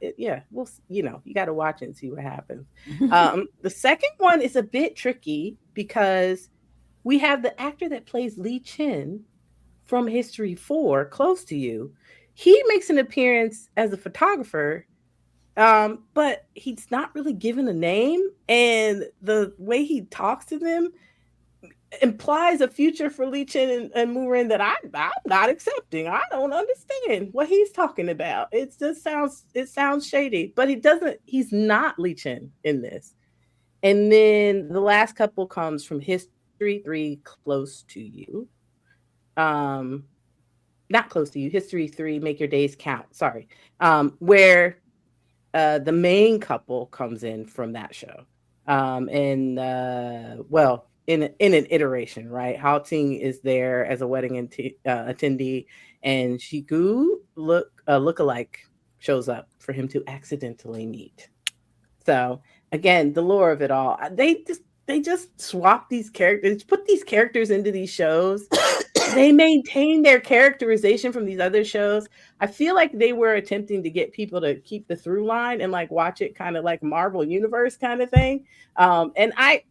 well, you got to watch it and see what happens. The second one is a bit tricky because we have the actor that plays Lee Chin from History 4, Close to You. He makes an appearance as a photographer, but he's not really given a name, and the way he talks to them implies a future for Lee-Chin and Murin that I'm not accepting. I don't understand what he's talking about. It sounds shady, but he's not Lee-Chin in this. And then the last couple comes from History 3, Close to You. Not Close to You, History 3, Make Your Days Count. Sorry. Where the main couple comes in from that show. In an iteration, right? Hao Ting is there as a wedding attendee, and Shigu lookalike shows up for him to accidentally meet. So again, the lore of it all. They just swap these characters, put these characters into these shows. They maintain their characterization from these other shows. I feel like they were attempting to get people to keep the through line and like watch it kind of like Marvel Universe kind of thing. And I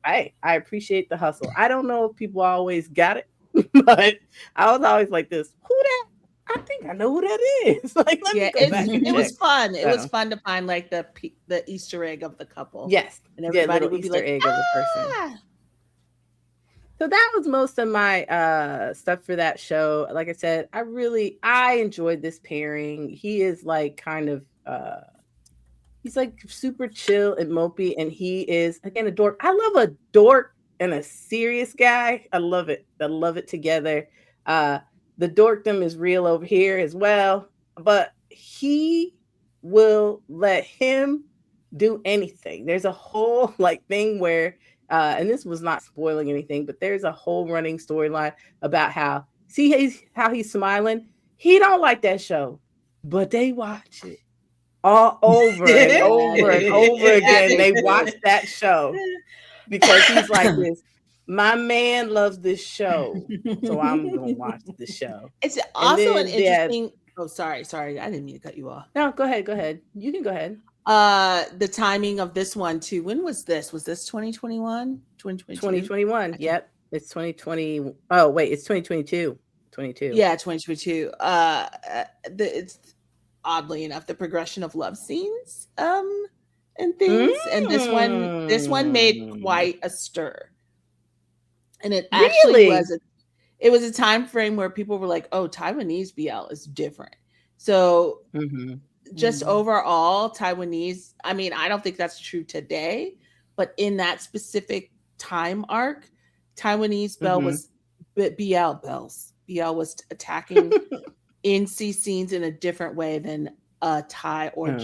appreciate the hustle. I don't know if people always got it, but I was always like this. Who that? I think I know who that is. Like, let me go back and it check. was fun. It was fun to find like the Easter egg of the couple. Yes, and everybody would Easter be like, egg of the person. So that was most of my stuff for that show. Like I said, I enjoyed this pairing. He is like kind of he's like super chill and mopey, and he is again a dork. I love a dork and a serious guy. I love it. I love it together. The dorkdom is real over here as well, but he will let him do anything. There's a whole like thing where and this was not spoiling anything, but there's a whole running storyline about how he's smiling. He don't like that show, but they watch it all over and over and over again. They watch that show because he's like this. My man loves this show, so I'm gonna watch the show. It's also an interesting. Oh, sorry, I didn't mean to cut you off. No, go ahead. You can go ahead. The timing of this one too. When was this? Was this 2021? 2021. Yep. It's 2020. Oh, wait, it's 2022. 22. Yeah, 2022. It's oddly enough the progression of love scenes and things. And this one made quite a stir. And it actually was a time frame where people were like, oh, Taiwanese BL is different. So just overall, Taiwanese, I mean, I don't think that's true today, but in that specific time arc, Taiwanese BL was attacking NC scenes in a different way than Thai or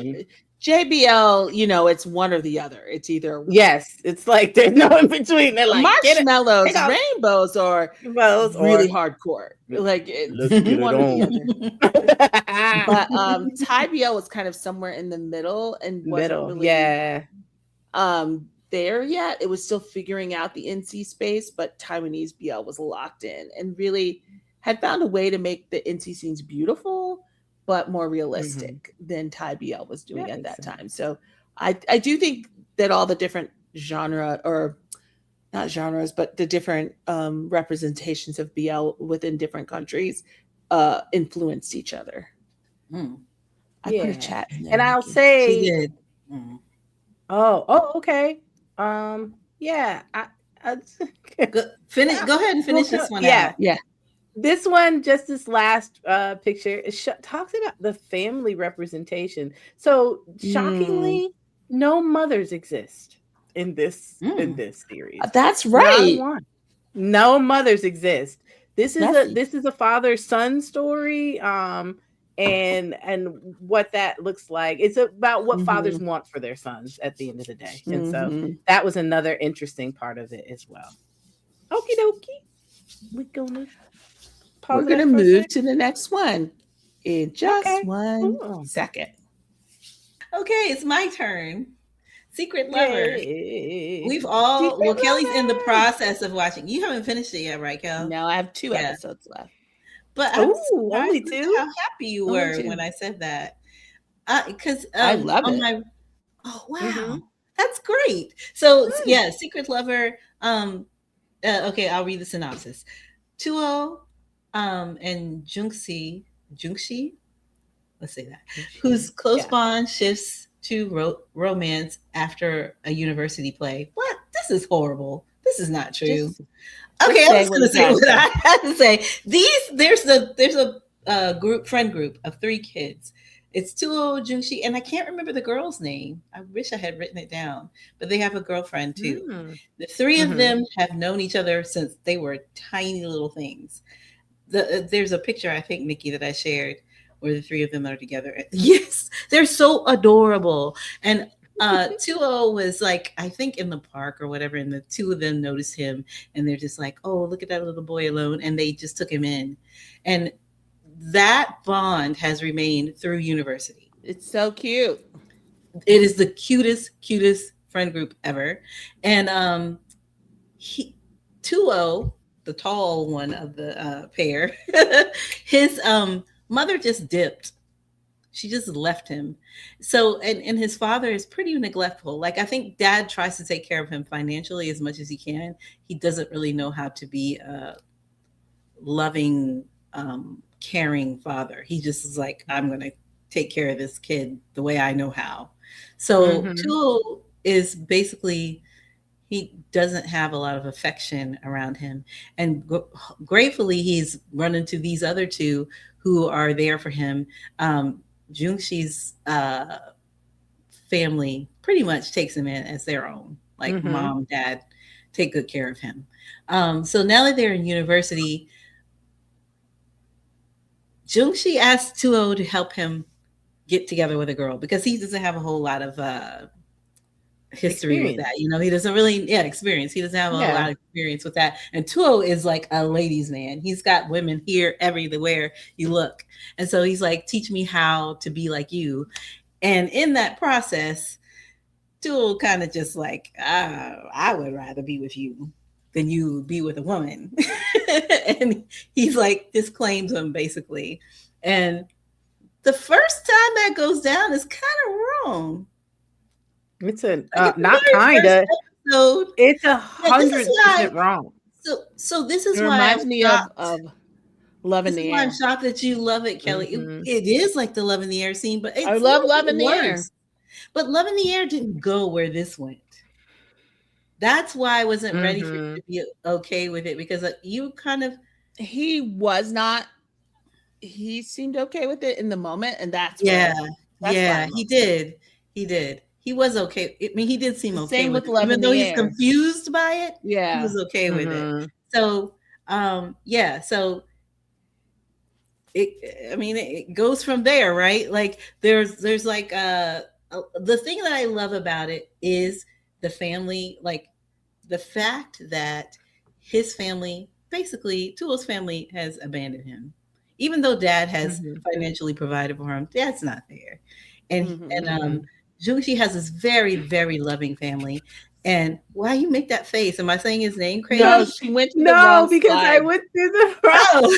JBL. You know, it's one or the other. It's either it's like there's no in between. They're like marshmallows, rainbows, or really hardcore. Like one or the other. But Thai BL was kind of somewhere in the middle and wasn't really there yet. It was still figuring out the NC space, but Taiwanese BL was locked in and really had found a way to make the NC scenes beautiful, but more realistic than Thai BL was doing at that time. So I do think that all the different genre, or not genres, but the different representations of BL within different countries influenced each other. I put a chat in there. And I'll say, she did. Oh, okay. Yeah. Go ahead and finish this one out. Yeah. This one, just this last picture, talks about the family representation. So shockingly, no mothers exist in this series. That's right. No mothers exist. This is a father-son story. And what that looks like. It's about what fathers want for their sons at the end of the day. And so that was another interesting part of it as well. Okie dokie. We're gonna move to the next one in just 1 second. Okay, it's my turn. Secret Lover. We've all Kelly's in the process of watching. You haven't finished it yet, right, Kel? No, I have 2 episodes left. But only 2. How happy you were when I said that? Because I love it. Oh wow, that's great. So Secret Lover. Okay, I'll read the synopsis. Tuo And Jungshi, let's say that, whose close bond shifts to romance after a university play. What? This is horrible. This is not true. Okay, I'm just going to say what I have to say. There's a friend group of 3 kids. It's Tuo, Jungshi, and I can't remember the girl's name. I wish I had written it down, but they have a girlfriend too. The 3 of them have known each other since they were tiny little things. There's a picture, I think, Nikki, that I shared where the 3 of them are together. Yes, they're so adorable. And Tuo was like, I think in the park or whatever, and the 2 of them noticed him, and they're just like, oh, look at that little boy alone, and they just took him in. And that bond has remained through university. It's so cute. It is the cutest friend group ever. And Tuo, the tall one of the pair, his mother just dipped. She just left him. So, and his father is pretty neglectful. Like, I think dad tries to take care of him financially as much as he can. He doesn't really know how to be a loving, caring father. He just is like, I'm going to take care of this kid the way I know how. So Tuo is basically, he doesn't have a lot of affection around him. And gratefully, he's run into these other 2 who are there for him. Jungshi's family pretty much takes him in as their own, like mom, dad, take good care of him. So now that they're in university, Jungshi asked Tuo to help him get together with a girl because he doesn't have a whole lot of history with that. You know, he doesn't really experience. He doesn't have a lot of experience with that. And Tuo is like a ladies' man. He's got women here everywhere you look. And so he's like, teach me how to be like you. And in that process, Tuo kind of just like, I would rather be with you than you be with a woman. And he's like, disclaims him basically. And the first time that goes down is kind of wrong. It's a not kind of. It's 100% wrong. So this is why it reminds me of Love in the Air. I'm shocked that you love it, Kelly. It is like the Love in the Air scene, but I love Love in the Air. But Love in the Air didn't go where this went. That's why I wasn't ready for you to be okay with it, because you kind of... He was not. He seemed okay with it in the moment, and that's he did. He was okay. I mean, he did seem okay with it. Love Even in though the he's Air. confused by it, he yeah, was okay with it. So, so it goes from there, right? Like there's like the thing that I love about it is the family, like the fact that his family, basically Tuo's family, has abandoned him. Even though dad has financially provided for him, dad's not there. And Jungshi has this very, very loving family. And why you make that face? Am I saying his name crazy? No, she went to the wrong because slide. I went through the wrong.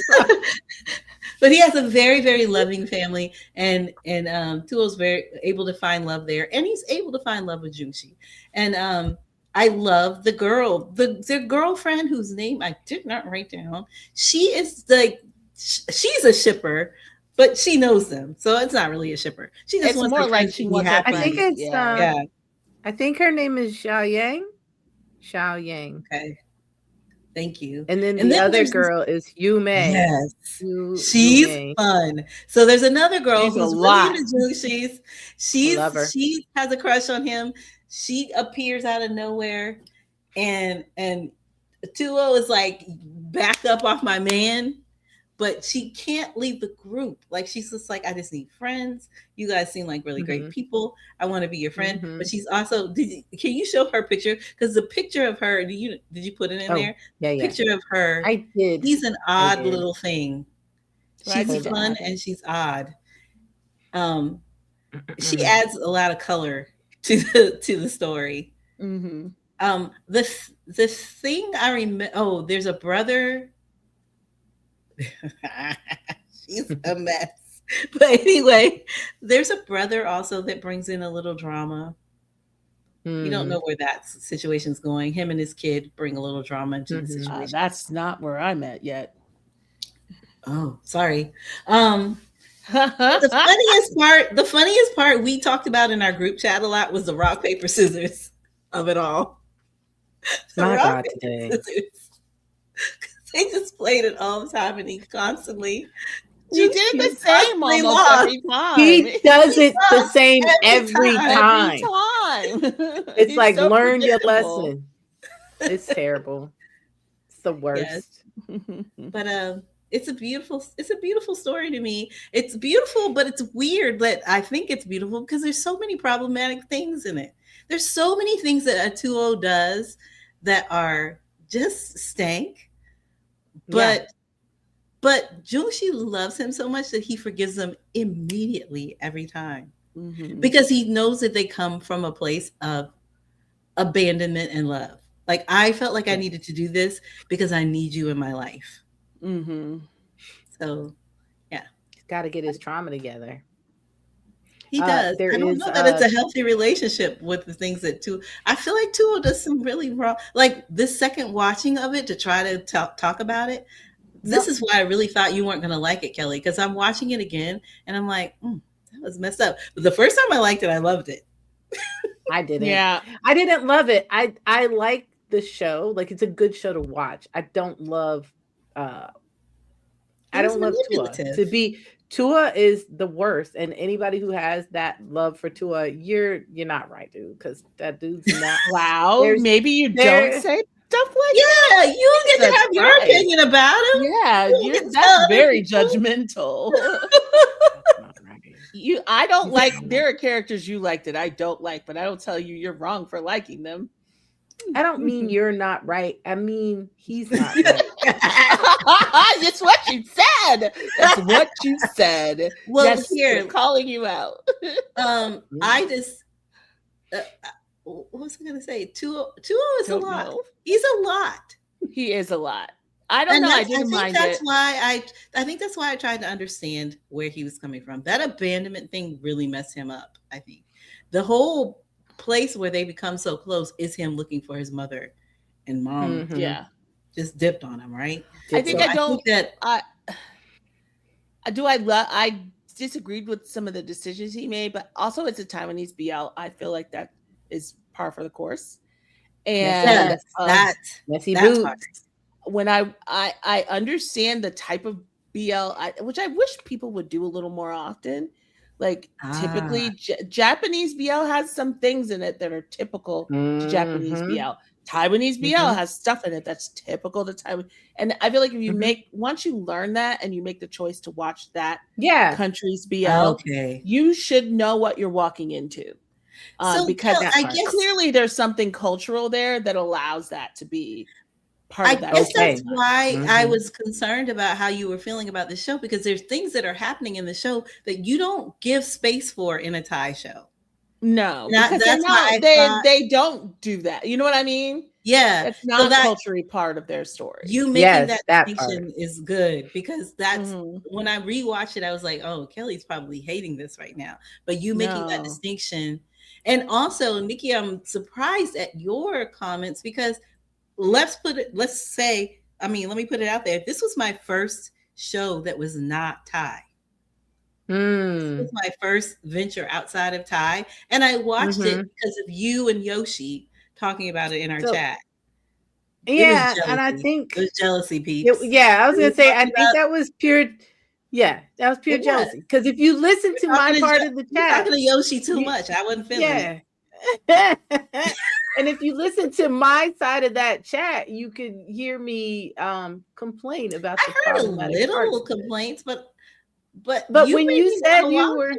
But he has a very, very loving family, and Tuo's very able to find love there, and he's able to find love with Jungshi. And I love the girl, the girlfriend whose name I did not write down. She is like, she's a shipper, but she knows them, so it's not really a shipper. She just wants more like she wants. I think it's I think her name is Xiao Yang. Okay. Thank you. And then the other girl is Yu Mei. Yes. She's fun. So there's another girl who's really into Jungshi's. She has a crush on him. She appears out of nowhere. And Tuo is like, back up off my man. But she can't leave the group. Like, she's just like, I just need friends. You guys seem like really great people. I want to be your friend. But she's also, can you show her picture? Because the picture of her, did you put it in there? Yeah. Picture of her. I did. He's an odd little thing. She's fun and she's odd. She adds a lot of color to the story. The thing I remember, there's a brother. She's a mess. But anyway, there's a brother also that brings in a little drama. You don't know where that situation's going. Him and his kid bring a little drama into the situation. That's not where I'm at yet. Oh, sorry. The funniest part we talked about in our group chat a lot was the rock, paper, scissors of it all. The My rock, God, paper, today. scissors. They just played it all the time, and he constantly. You did it the same almost every time. He does it the same every time. It's like, so learn your lesson. It's terrible. It's the worst. Yes. But it's a beautiful story to me. It's beautiful, but it's weird that I think it's beautiful because there's so many problematic things in it. There's so many things that Atuo does that are just stank. But Jungshi loves him so much that he forgives them immediately every time. Because he knows that they come from a place of abandonment and love. Like, I felt like I needed to do this because I need you in my life. So, yeah. He's got to get his trauma together. He does. I don't know that it's a healthy relationship with the things that I feel like Tuo does some really wrong. Like, this second watching of it to try to talk about it, this is why I really thought you weren't going to like it, Kelly, because I'm watching it again and I'm like, that was messed up. But the first time I liked it, I loved it. I didn't. Yeah. I didn't love it. I like the show. Like, it's a good show to watch. I don't love Tua. Tua is the worst, and anybody who has that love for Tua, you're not right, dude, because that dude's not. Wow, maybe you don't say stuff like that. Yeah, you get to have your opinion about him. Yeah, that's very judgmental. I don't like. There are characters you like that I don't like, but I don't tell you you're wrong for liking them. I don't mean you're not right. I mean he's not right. That's what you said. That's what you said. Well, yes, here, we're calling you out. I just what was I going to say? Tuo is a lot. Know. He's a lot. He is a lot. I don't know. I didn't mind it. I think that's why I tried to understand where he was coming from. That abandonment thing really messed him up. I think the whole place where they become so close is him looking for his mother and mom. Yeah, just dipped on him, right? I disagreed with some of the decisions he made, but also it's a Taiwanese BL. I feel like that is par for the course. And he boots. When I understand the type of BL, which I wish people would do a little more often. Like typically Japanese BL has some things in it that are typical to Japanese BL. Taiwanese BL has stuff in it that's typical to Taiwan. And I feel like if you once you learn that and you make the choice to watch that country's BL, you should know what you're walking into. Because I guess clearly there's something cultural there that allows that to be part of that. I guess that's why I was concerned about how you were feeling about the show, because there's things that are happening in the show that you don't give space for in a Thai show. No, because they don't do that. You know what I mean? Yeah. It's not a culturally part of their story. You making that distinction is good, because that's when I rewatched it, I was like, oh, Kelly's probably hating this right now. But you making that distinction. And also, Nikki, I'm surprised at your comments, because let me put it out there. This was my first show that was not Thai. This was my first venture outside of Thai, and I watched it because of you and Yoshi talking about it in our chat. Yeah, and I think it was jealousy, peeps. I was gonna say, I think that was pure. Yeah, that was pure jealousy. Because if you listen to my part of the chat, talking to Yoshi too much, I wasn't feeling it. And if you listen to my side of that chat, you could hear me complain about the problematic little complaints, but when you said you were,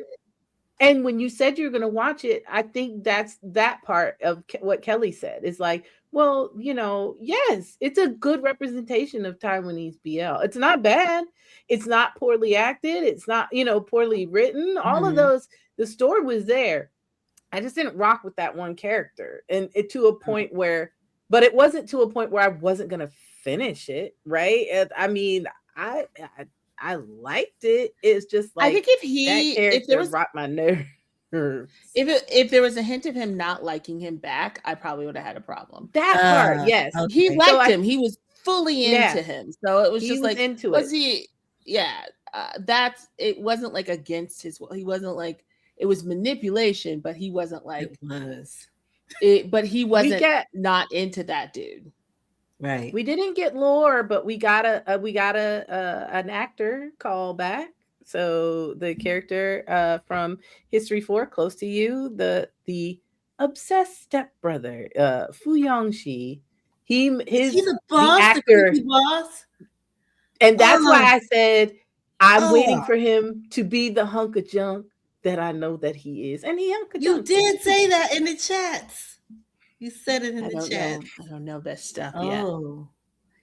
and when you said you're going to watch it, I think that's that part of what Kelly said is like, well, yes, it's a good representation of Taiwanese BL. It's not bad. It's not poorly acted. It's not, poorly written. All of those, the story was there. I just didn't rock with that one character, and it to a point where, but it wasn't to a point where I wasn't going to finish it. Right. I mean, I liked it. It's just like, I think if there was rocked my nerves. If there was a hint of him not liking him back, I probably would have had a problem. That part, yes. Okay. He liked him. He was fully into him. So it was just like, into was he? yeah, that's it. Wasn't like against his will. He wasn't like it was manipulation, but he wasn't like It was. it. But he We wasn't get not into that dude. Right. we didn't get lore, but we got an actor call back. So the character from History 4, Close to You, the obsessed stepbrother, Fu Yongxi, Is he his the the boss, the actor, creepy boss? and that's why Oh, I said I'm waiting oh, for him to be the hunk of junk that I know that he is, and he hunk of you junk. did say that in the chats. You said it in I the don't chat. know. I don't know this stuff yet. Oh,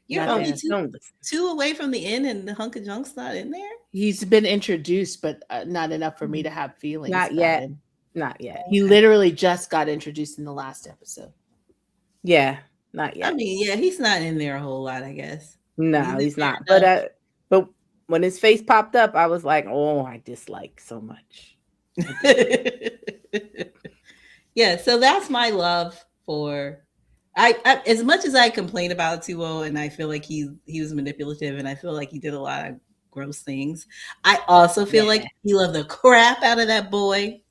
you're Not only there. Don't listen. two away from the end, and the hunk of junk's not in there. He's been introduced, but not enough for me to have feelings Not about yet. him. Not yet. He literally just got introduced in the last episode. Yeah, not yet. I mean, yeah, he's not in there a whole lot, I guess. No, he's not. But when his face popped up, I was like, oh, I dislike so much. Yeah, so that's my love for. I as much as I complain about 2-0 and I feel like he was manipulative and I feel like he did a lot of gross things, I also feel like he loved the crap out of that boy,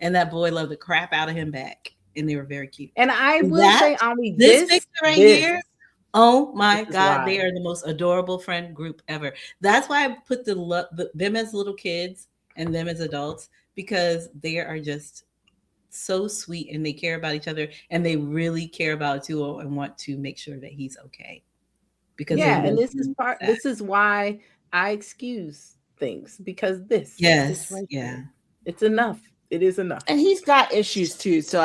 and that boy loved the crap out of him back, and they were very cute. And I will say, Ami, this picture right here, oh my God, they are the most adorable friend group ever. That's why I put them as little kids and them as adults, because they are just so sweet and they care about each other and they really care about 2-0 and want to make sure that he's okay. Because and this is why I excuse things, because this right there, it's enough. It is enough. And he's got issues too, so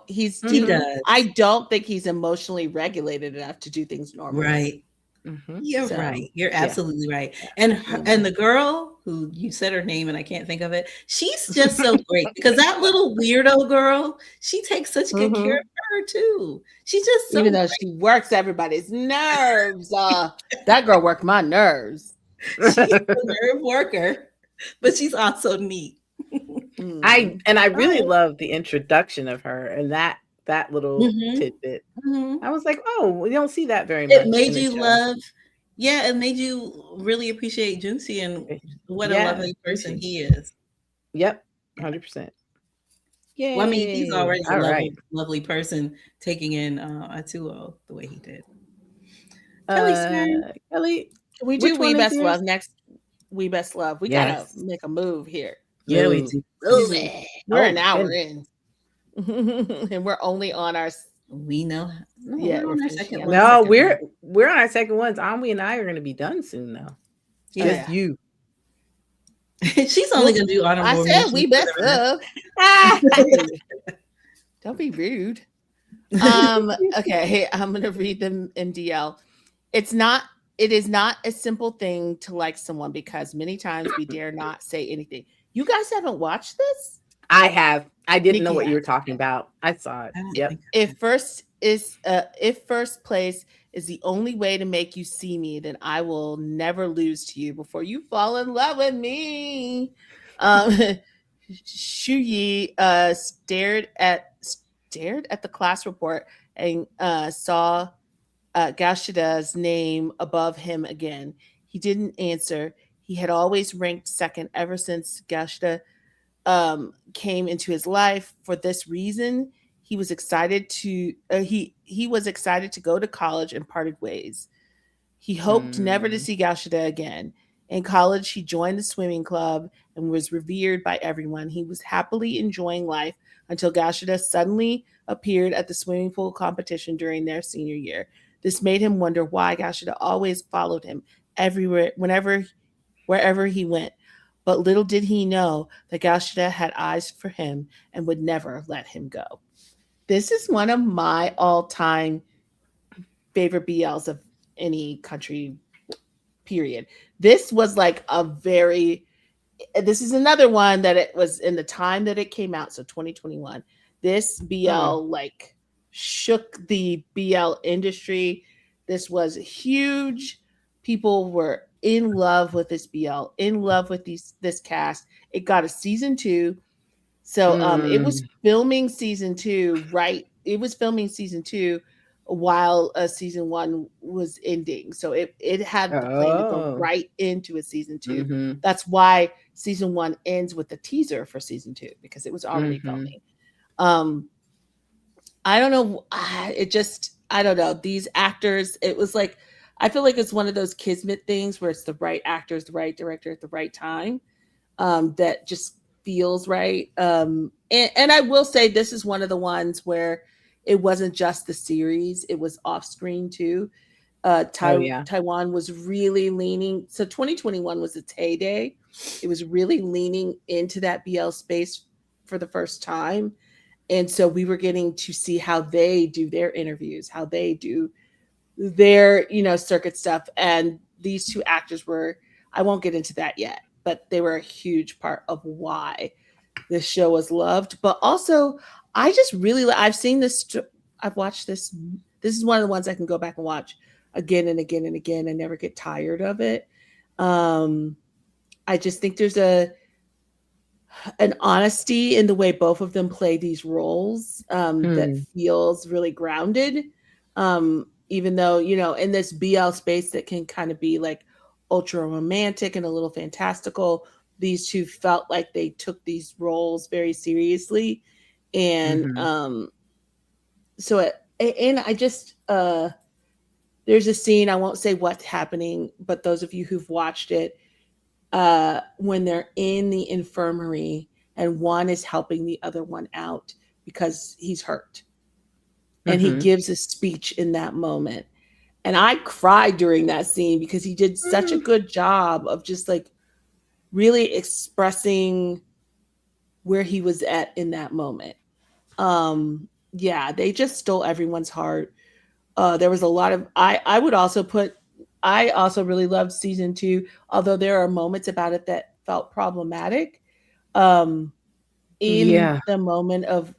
he does. I don't think he's emotionally regulated enough to do things normally. Right. Mm-hmm. You're right. You're absolutely right. And the girl who you said her name and I can't think of it, she's just so great, because that little weirdo girl, she takes such good care of her too. She's just so even though she works everybody's nerves. That girl worked my nerves. She's a nerve worker, but she's also neat. I really love the introduction of her and that little tidbit. I was like, oh, we don't see that very much. It made you love, it made you really appreciate Junsi and what a lovely person he is. Yep, 100%. Yeah, well, I mean, he's already a lovely person taking in a 2-0 the way he did. Kelly, can we do We Best Love next? We Best Love. We gotta make a move here. Yeah, we do. We're an hour in. And we're only on our. We know. We're on our second one. No, we're on our second ones. Ami and I are going to be done soon, though. Yeah. Just you. She's only going to do honorable. I said We Best Love. Don't be rude. Okay, I'm going to read them in DL. It is not a simple thing to like someone, because many times we dare not say anything. You guys haven't watched this? I have. I didn't know what you were talking about. I saw it. Yep. If first place is the only way to make you see me, then I will never lose to you before you fall in love with me. Shu Yi stared at the class report and saw Gashida's name above him again. He didn't answer. He had always ranked second ever since Gashida came into his life. For this reason, he was excited to go to college and parted ways. He hoped never to see Gashida again. In college, he joined the swimming club and was revered by everyone. He was happily enjoying life until Gashida suddenly appeared at the swimming pool competition during their senior year. This made him wonder why Gashida always followed him everywhere, wherever he went. But little did he know that Gashida had eyes for him and would never let him go. This is one of my all-time favorite BLs of any country, period. This was like this is another one that it was in the time that it came out, so 2021. This BL like shook the BL industry. This was huge. People were in love with this BL, in love with this cast. It got a season 2. So it was filming season 2, right? It was filming season 2 while season 1 was ending. So it had the plan to go Oh. right into a season 2. Mm-hmm. That's why season 1 ends with the teaser for season 2, because it was already filming. I don't know. I don't know. These actors, it was like, I feel like it's one of those kismet things where it's the right actors, the right director at the right time, that just feels right. And I will say this is one of the ones where it wasn't just the series, it was off screen too. Oh yeah. Taiwan was really leaning. So 2021 was its heyday. It was really leaning into that BL space for the first time. And so we were getting to see how they do their interviews, how they do their, circuit stuff. And these two actors were, I won't get into that yet, but they were a huge part of why this show was loved. But also, I just really, I've seen this, I've watched this. This is one of the ones I can go back and watch again and again and again and never get tired of it. I just think there's an honesty in the way both of them play these roles, that feels really grounded. Even though, in this BL space that can kind of be like ultra romantic and a little fantastical, these two felt like they took these roles very seriously. And and I just, there's a scene, I won't say what's happening, but those of you who've watched it, when they're in the infirmary and one is helping the other one out because he's hurt. And he gives a speech in that moment. And I cried during that scene because he did such a good job of just like really expressing where he was at in that moment. Yeah, they just stole everyone's heart. There was a lot of, I would also put, I also really loved season 2, although there are moments about it that felt problematic. In the moment of,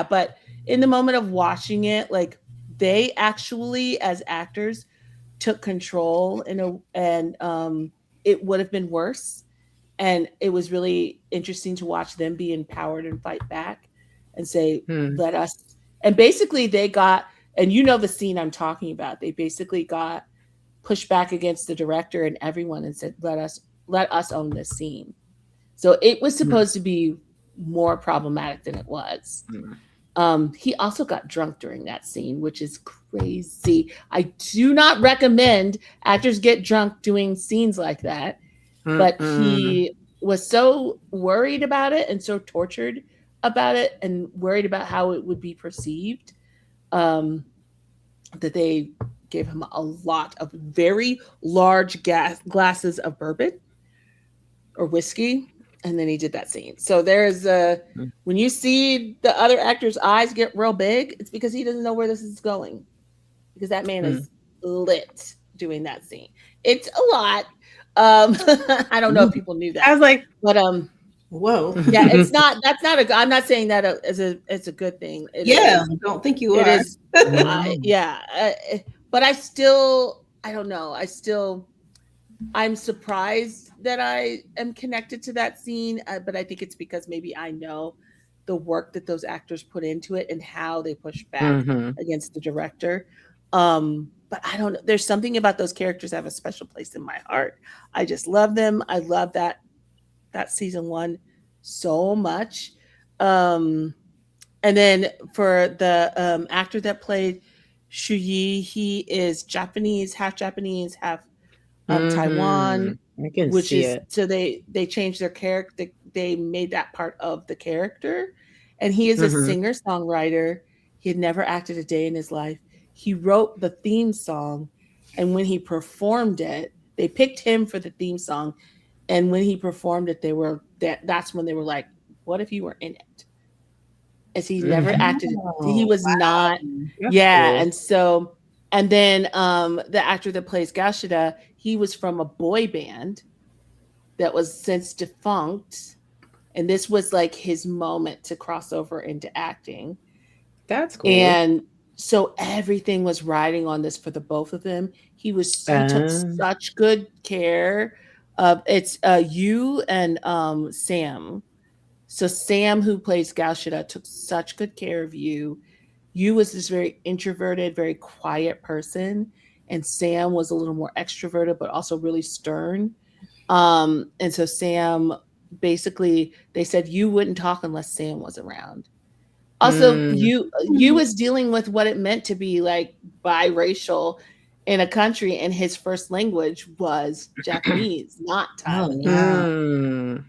but in the moment of watching it, like they actually, as actors, took control and it would have been worse. And it was really interesting to watch them be empowered and fight back and say, let us. And basically they got, and the scene I'm talking about, they basically got pushed back against the director and everyone and said, let us own this scene. So it was supposed to be more problematic than it was. He also got drunk during that scene, which is crazy. I do not recommend actors get drunk doing scenes like that. But he was so worried about it and so tortured about it and worried about how it would be perceived, that they gave him a lot of very large glasses of bourbon or whiskey. And then he did that scene. So there's when you see the other actor's eyes get real big, it's because he doesn't know where this is going. Because that man is lit doing that scene. It's a lot. I don't know if people knew that. I was like, but whoa. Yeah, it's not. That's not a. I'm not saying that it's a good thing. Don't think you it are. Is, but I don't know. I'm surprised that I am connected to that scene, but I think it's because maybe I know the work that those actors put into it and how they push back against the director. But I don't know. There's something about those characters that have a special place in my heart. I just love them. I love that season 1 so much. And then for the actor that played Shuyi, he is Japanese, half Taiwan, I can which see is it. so they changed their character. They made that part of the character, and he is a singer-songwriter. He had never acted a day in his life. He wrote the theme song, and when he performed it, they picked him for the theme song. And when he performed it, that's when they were like, "What if you were in it?" As he never acted, he was not. That's yeah, cool. and then the actor that plays Gashida, he was from a boy band that was since defunct, and this was like his moment to cross over into acting. That's cool. And so everything was riding on this for the both of them. He took such good care of it's you and Sam. So Sam, who plays Gashida, took such good care of you. You was this very introverted, very quiet person, and Sam was a little more extroverted, but also really stern. And so Sam, basically, they said you wouldn't talk unless Sam was around. Also, you was dealing with what it meant to be like biracial in a country, and his first language was Japanese, not Taiwanese. wow.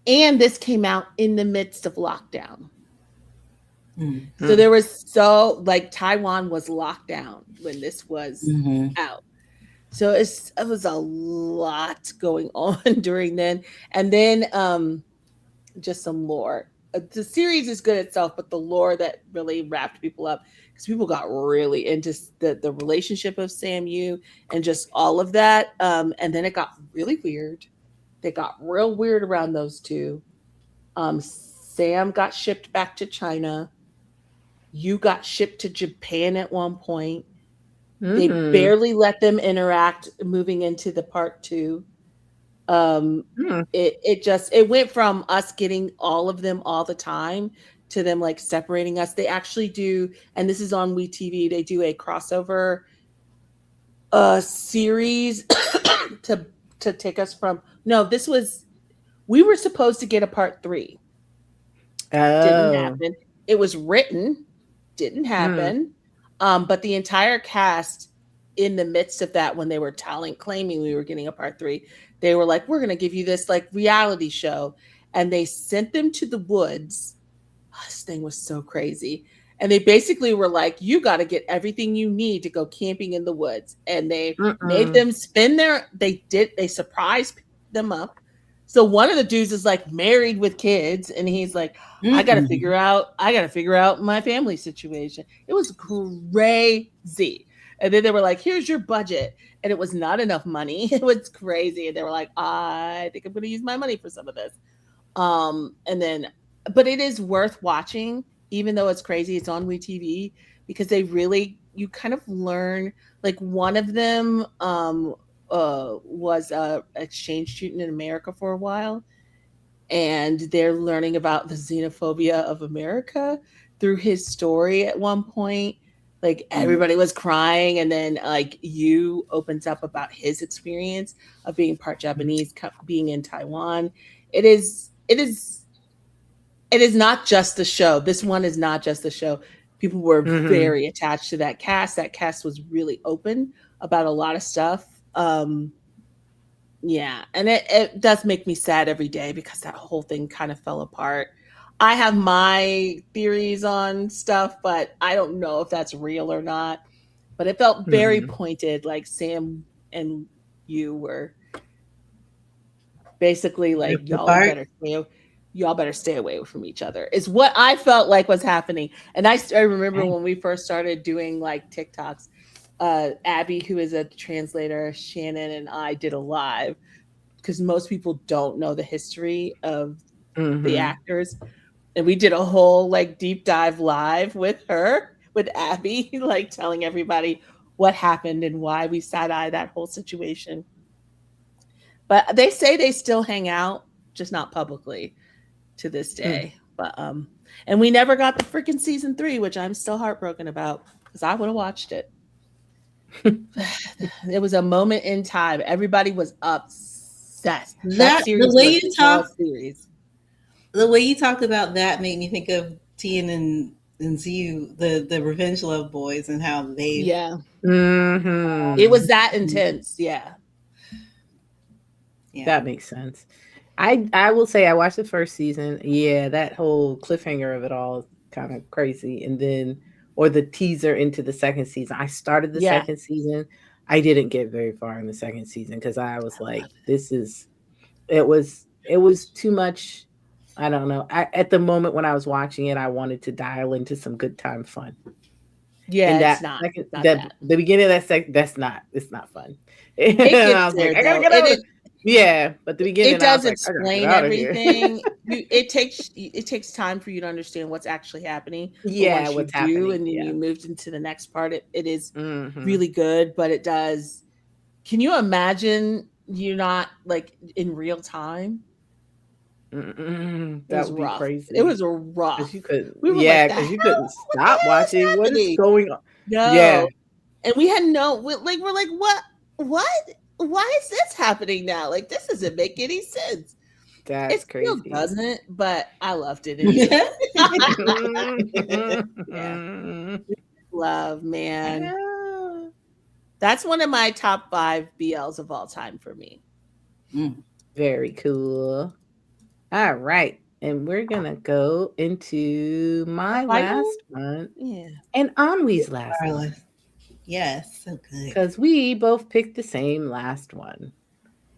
And this came out in the midst of lockdown. So there was like Taiwan was locked down when this was out. So it was a lot going on during then. And then just some lore. The series is good itself, but the lore that really wrapped people up, because people got really into the relationship of Sam Yu and just all of that. And then it got really weird. They got real weird around those two. Sam got shipped back to China. You got shipped to Japan at one point. They barely let them interact moving into the part 2. It went from us getting all of them all the time to them like separating us. They actually do, and this is on WeTV, they do a crossover series to take us from, no, we were supposed to get a part 3. Didn't happen. It was written, didn't happen. But the entire cast, in the midst of that, when they were claiming we were getting a part 3, they were like, we're going to give you this like reality show. And they sent them to the woods. Oh, this thing was so crazy. And they basically were like, you got to get everything you need to go camping in the woods. And they made them they surprised them up. So one of the dudes is like married with kids, and he's like, I got to figure out my family situation. It was crazy. And then they were like, here's your budget. And it was not enough money. It was crazy. And they were like, I think I'm going to use my money for some of this. But it is worth watching, even though it's crazy. It's on WeTV, because you kind of learn, like one of them was a exchange student in America for a while. And they're learning about the xenophobia of America through his story at one point. Like everybody was crying, and then like you opens up about his experience of being part Japanese, being in Taiwan. It is not just the show. This one is not just the show. People were very attached to that cast. That cast was really open about a lot of stuff. Yeah, and it does make me sad every day, because that whole thing kind of fell apart. I have my theories on stuff, but I don't know if that's real or not. But it felt very pointed, like Sam and you were basically like, y'all better stay away from each other, is what I felt like was happening. And I remember when we first started doing like TikToks, Abby, who is a translator, Shannon, and I did a live, because most people don't know the history of the actors. And we did a whole like deep dive live with Abby, like telling everybody what happened and why we side-eye that whole situation. But they say they still hang out, just not publicly to this day. But and we never got the freaking season 3, which I'm still heartbroken about, because I would have watched it. It was a moment in time. Everybody was obsessed. That series, the way you talked about that made me think of Tien and Ziyu, the Revenge Love boys, and how they it was that intense. Yeah, that makes sense. I will say I watched the first season. Yeah, that whole cliffhanger of it all is kind of crazy. And then, or the teaser into the second season. I started the second season. I didn't get very far in the second season, because I was like, it was too much. I don't know. At the moment when I was watching it, I wanted to dial into some good time fun. Yeah, and it's not. The beginning of that second, it's not fun. And I was like, I gotta get out of it. Yeah, but the beginning, it does explain everything. It takes time for you to understand what's actually happening. Yeah, what's happening, and then you moved into the next part. It is really good, but it does. Can you imagine you're not like in real time? It That was would be rough. crazy. It was Because rough. you couldn't, We were like, yeah, the because you hell? couldn't What the stop hell is watching. What is happening? going on? Yeah, No. And we had we're like, what? Why is this happening now? Like, this doesn't make any sense. It that's still crazy. doesn't, but I loved it anyway. Yeah. Love, man. Yeah. That's one of my top 5 BLs of all time for me. Very cool. All right. And we're going to go into my Final? last one Yeah. and Anwi's last one. Yes, so good. Because we both picked the same last one.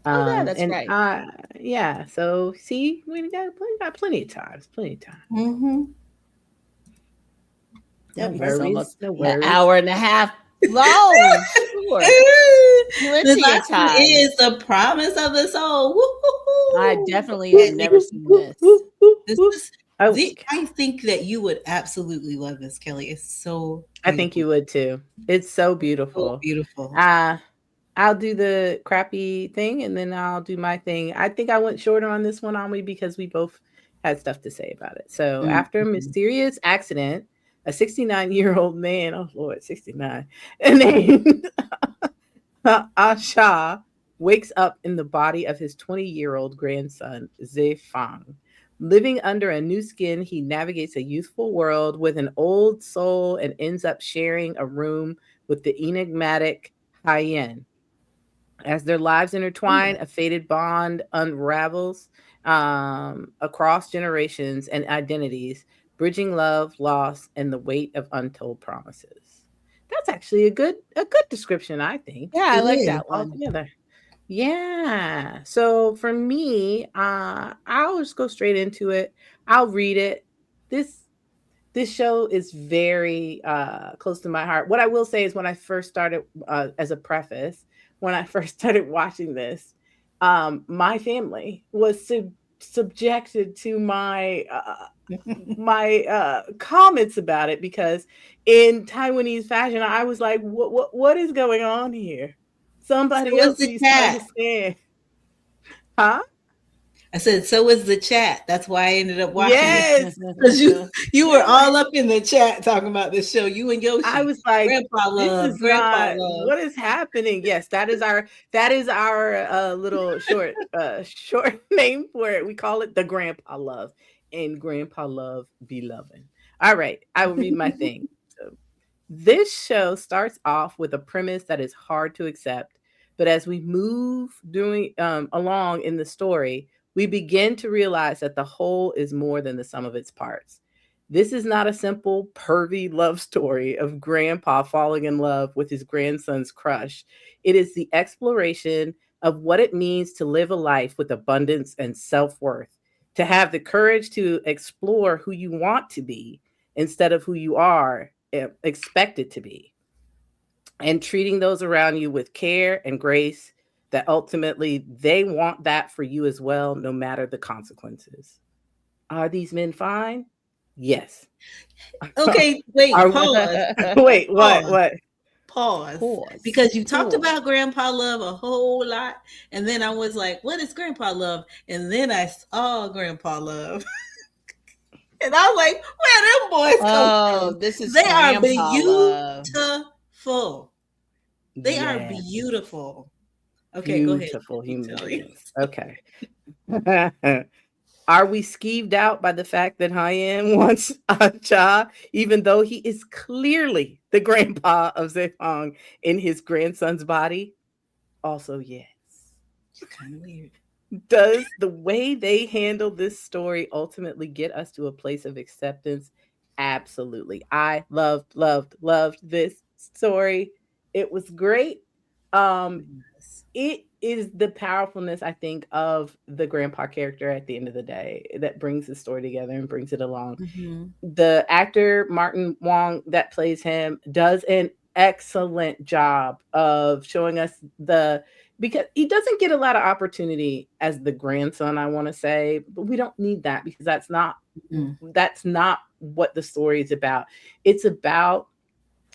Oh, yeah, that's And right. yeah. So see, we got plenty of time. Plenty of time. Mm-hmm. No That It's was worries. almost No an worries. hour and a half long. Sure. The Plenty of last one time. is The Promise of the Soul. I Woo-hoo-hoo. definitely have never seen this. This is Oh, I think that you would absolutely love this, Kelly. It's so I think you would too. It's so so beautiful. beautiful. I'll do the crappy thing and then I'll do my thing. I think I went shorter on this one on me because we both had stuff to say about it. So after a mysterious accident, a 69-year-old man, oh Lord, 69, named Asha wakes up in the body of his 20-year-old grandson, Zefang. Living under a new skin, he navigates a youthful world with an old soul and ends up sharing a room with the enigmatic Hyen. As their lives intertwine, a fated bond unravels across generations and identities, bridging love, loss, and the weight of untold promises. That's actually a good description, I think. Yeah, I It like is. that one. Altogether. Yeah. So for me, I'll just go straight into it. I'll read it. This this show is very close to my heart. What I will say is when I first started, as a preface, when I first started watching this, my family was subjected to my comments about it because in Taiwanese fashion, I was like, what is going on here? So Somebody was else the needs to chat. understand. Huh? I said, so was the chat. That's why I ended up watching it. Yes. Because you were all up in the chat talking about this show. You and I Yoshi. was like, Grandpa this love, is grandpa not love. what is happening. Yes, that is our little short name for it. We call it the grandpa love and grandpa love be loving. All right, I will read my thing. So this show starts off with a premise that is hard to accept, but as we move doing along in the story, we begin to realize that the whole is more than the sum of its parts. This is not a simple pervy love story of grandpa falling in love with his grandson's crush. It is the exploration of what it means to live a life with abundance and self worth, to have the courage to explore who you want to be instead of who you are expected to be, and treating those around you with care and grace that ultimately they want that for you as well, no matter the consequences. Are these men fine? Yes. Okay, wait, Are pause. wait, what? Pause. What? Pause. Because you talked about grandpa love a whole lot. And then I was like, what is grandpa love? And then I saw grandpa love. And I was like, where them boys come from? This is They are grandpa love. beautiful. They are Yes. beautiful. Okay, go ahead. Beautiful human beings. Okay. Are we skeeved out by the fact that Hyen wants a Cha, even though he is clearly the grandpa of Zefang in his grandson's body? Also, yes. It's kind of weird. Does the way they handle this story ultimately get us to a place of acceptance? Absolutely. I loved this story. It was great. It is the powerfulness, I think, of the grandpa character at the end of the day that brings the story together and brings it along. The actor Martin Wong that plays him does an excellent job of showing us because he doesn't get a lot of opportunity as the grandson, I want to say, but we don't need that because that's not what the story is about. It's about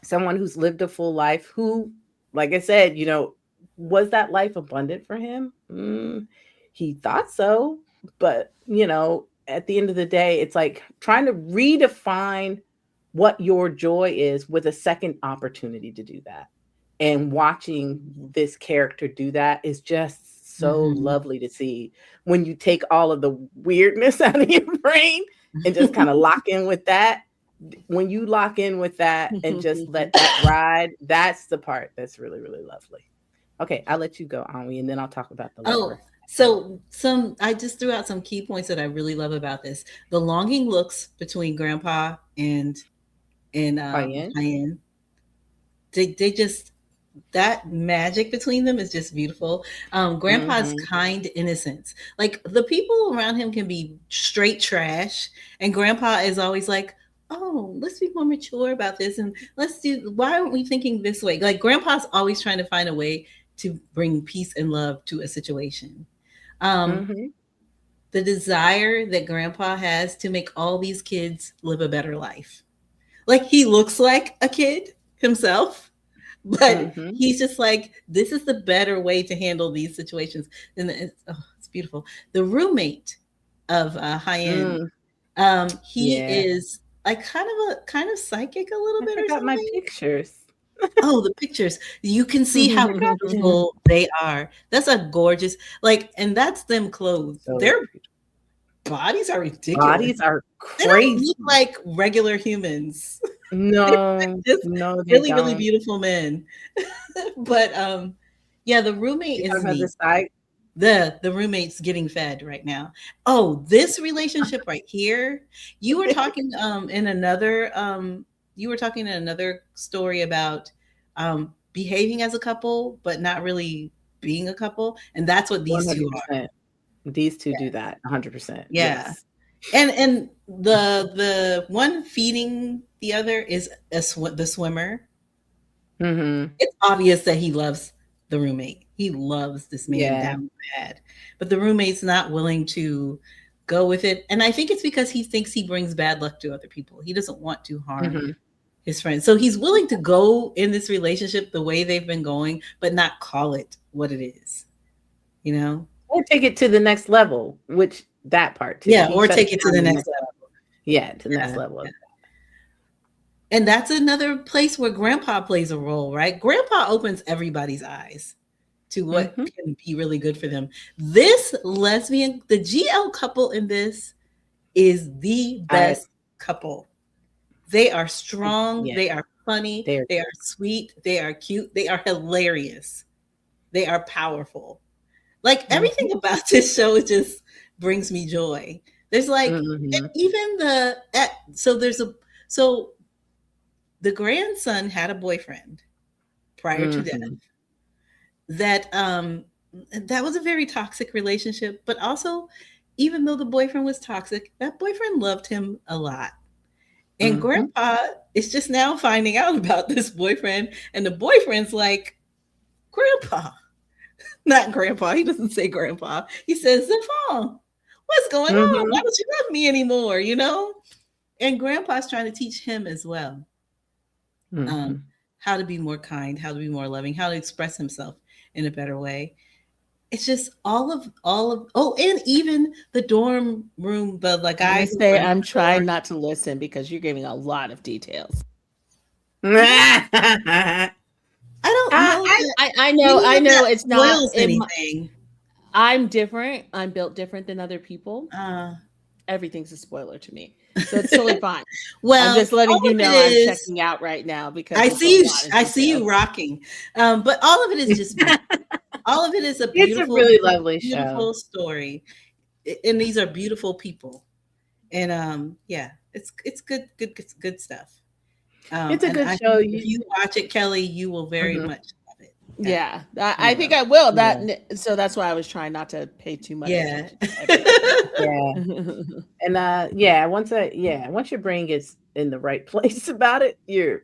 someone who's lived a full life who, like I said, was that life abundant for him? He thought so, but at the end of the day, it's like trying to redefine what your joy is with a second opportunity to do that. And watching this character do that is just so lovely to see, when you take all of the weirdness out of your brain and just kind of lock in with that. When you lock in with that and just let that ride, that's the part that's really, really lovely. Okay, I'll let you go, Anwi, and then I'll talk about the lover. So I just threw out some key points that I really love about this. The longing looks between Grandpa and Hyen. They just, that magic between them is just beautiful. Grandpa's kind innocence. Like, the people around him can be straight trash, and Grandpa is always like, oh, let's be more mature about this, and why aren't we thinking this way? Like, Grandpa's always trying to find a way to bring peace and love to a situation. The desire that Grandpa has to make all these kids live a better life. Like, he looks like a kid himself, but he's just like, this is the better way to handle these situations. And it's beautiful. The roommate of Hyen, he is like kind of psychic a little bit. I got my pictures. Oh, the pictures. You can see how beautiful they are. That's a gorgeous, like, and that's them clothes. So their bodies are ridiculous. Bodies are crazy. They don't look like regular humans. No, no, really, really beautiful men. But the roommate is neat. The roommate's getting fed right now. Oh, this relationship right here. You were talking in another story about behaving as a couple, but not really being a couple, and that's what these 100%. Two are. These two do that 100%. Yeah. Yes. And the one feeding the other is the swimmer. It's obvious that he loves the roommate. He loves this man down bad, but the roommate's not willing to go with it. And I think it's because he thinks he brings bad luck to other people. He doesn't want to harm his friends. So he's willing to go in this relationship the way they've been going, but not call it what it is, Or take it to the next level, which that part too. Yeah, or take it to the next level. Yeah, to the next level. And that's another place where Grandpa plays a role, right? Grandpa opens everybody's eyes to what can be really good for them. This the GL couple in this is the best couple. They are strong. Yeah. They are funny. They are sweet. They are cute. They are hilarious. They are powerful. Like, everything about this show just brings me joy. There's like, and even the grandson had a boyfriend prior to death. That was a very toxic relationship, but also, even though the boyfriend was toxic, that boyfriend loved him a lot. And Grandpa is just now finding out about this boyfriend, and the boyfriend's like, Grandpa. Not Grandpa. He doesn't say Grandpa. He says, Zafon, what's going on? Why don't you love me anymore? And Grandpa's trying to teach him as well how to be more kind, how to be more loving, how to express himself in a better way. It's just all of and even the dorm room, the guys. I'm trying not to listen because you're giving a lot of details. I know it's not anything. I'm different. I'm built different than other people. Everything's a spoiler to me, so it's totally fine. Well, I'm just letting you know I'm checking out right now because I see you rocking. But all of it is just all of it is a beautiful, it's a really lovely beautiful story, and these are beautiful people, and it's good stuff. It's a good show. If you watch it, Kelly, you will very much love it. Yeah, I think I will. So that's why I was trying not to pay too much attention. And once your brain gets in the right place about it, you're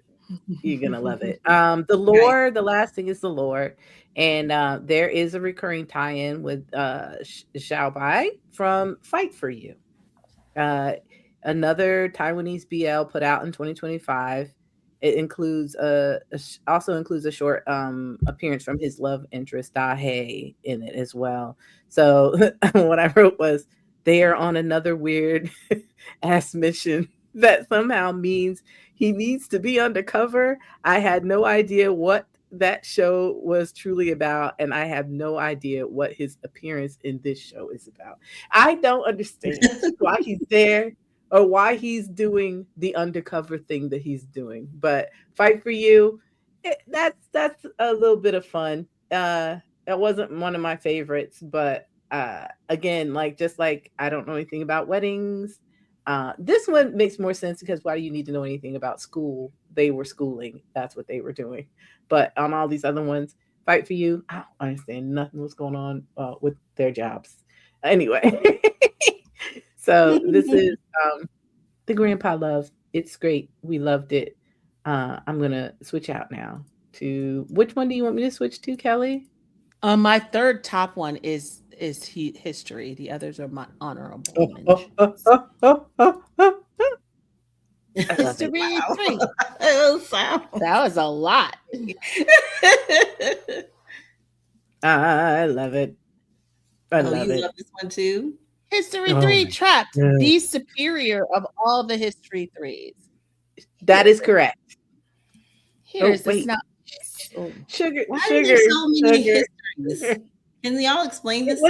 gonna love it. The lore, the last thing is the lore, and there is a recurring tie-in with Xiao Bai from Fight for You. Another Taiwanese BL put out in 2025. It includes also includes a short appearance from his love interest Da Hei in it as well. So what I wrote was, they are on another weird ass mission that somehow means he needs to be undercover. I had no idea what that show was truly about, and I have no idea what his appearance in this show is about. I don't understand why he's there or why he's doing the undercover thing that he's doing. But Fight for You, that's a little bit of fun. It wasn't one of my favorites, but again, like just like I don't know anything about weddings. This one makes more sense because why do you need to know anything about school? They were schooling. That's what they were doing. But on all these other ones, Fight for You, I don't understand nothing what's going on with their jobs. Anyway, so this is the Grandpa Love. It's great. We loved it. I'm gonna switch out now to which one do you want me to switch to, Kelly? My third top one is history. The others are my honorable mentions. History 3. That was a lot. I love it. I love it. Love this one too. History 3, Trapped, the superior of all the History 3s. That is correct. Here's the synopsis. Sugar. Why are there so many histories? Can y'all explain this?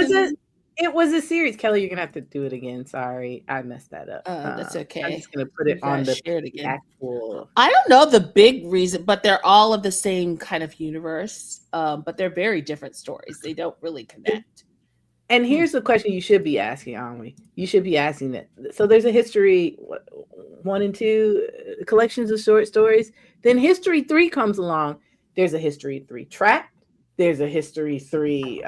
It was a series. Kelly, you're gonna have to do it again. Sorry, I messed that up. That's okay. I'm just gonna put it on the share it again. Actual. I don't know the big reason, but they're all of the same kind of universe. But they're very different stories. They don't really connect. And here's the question you should be asking, aren't we? You should be asking that. So there's a history 1 and 2 collections of short stories. Then history 3 comes along. There's a history 3 Trapped. There's a history 3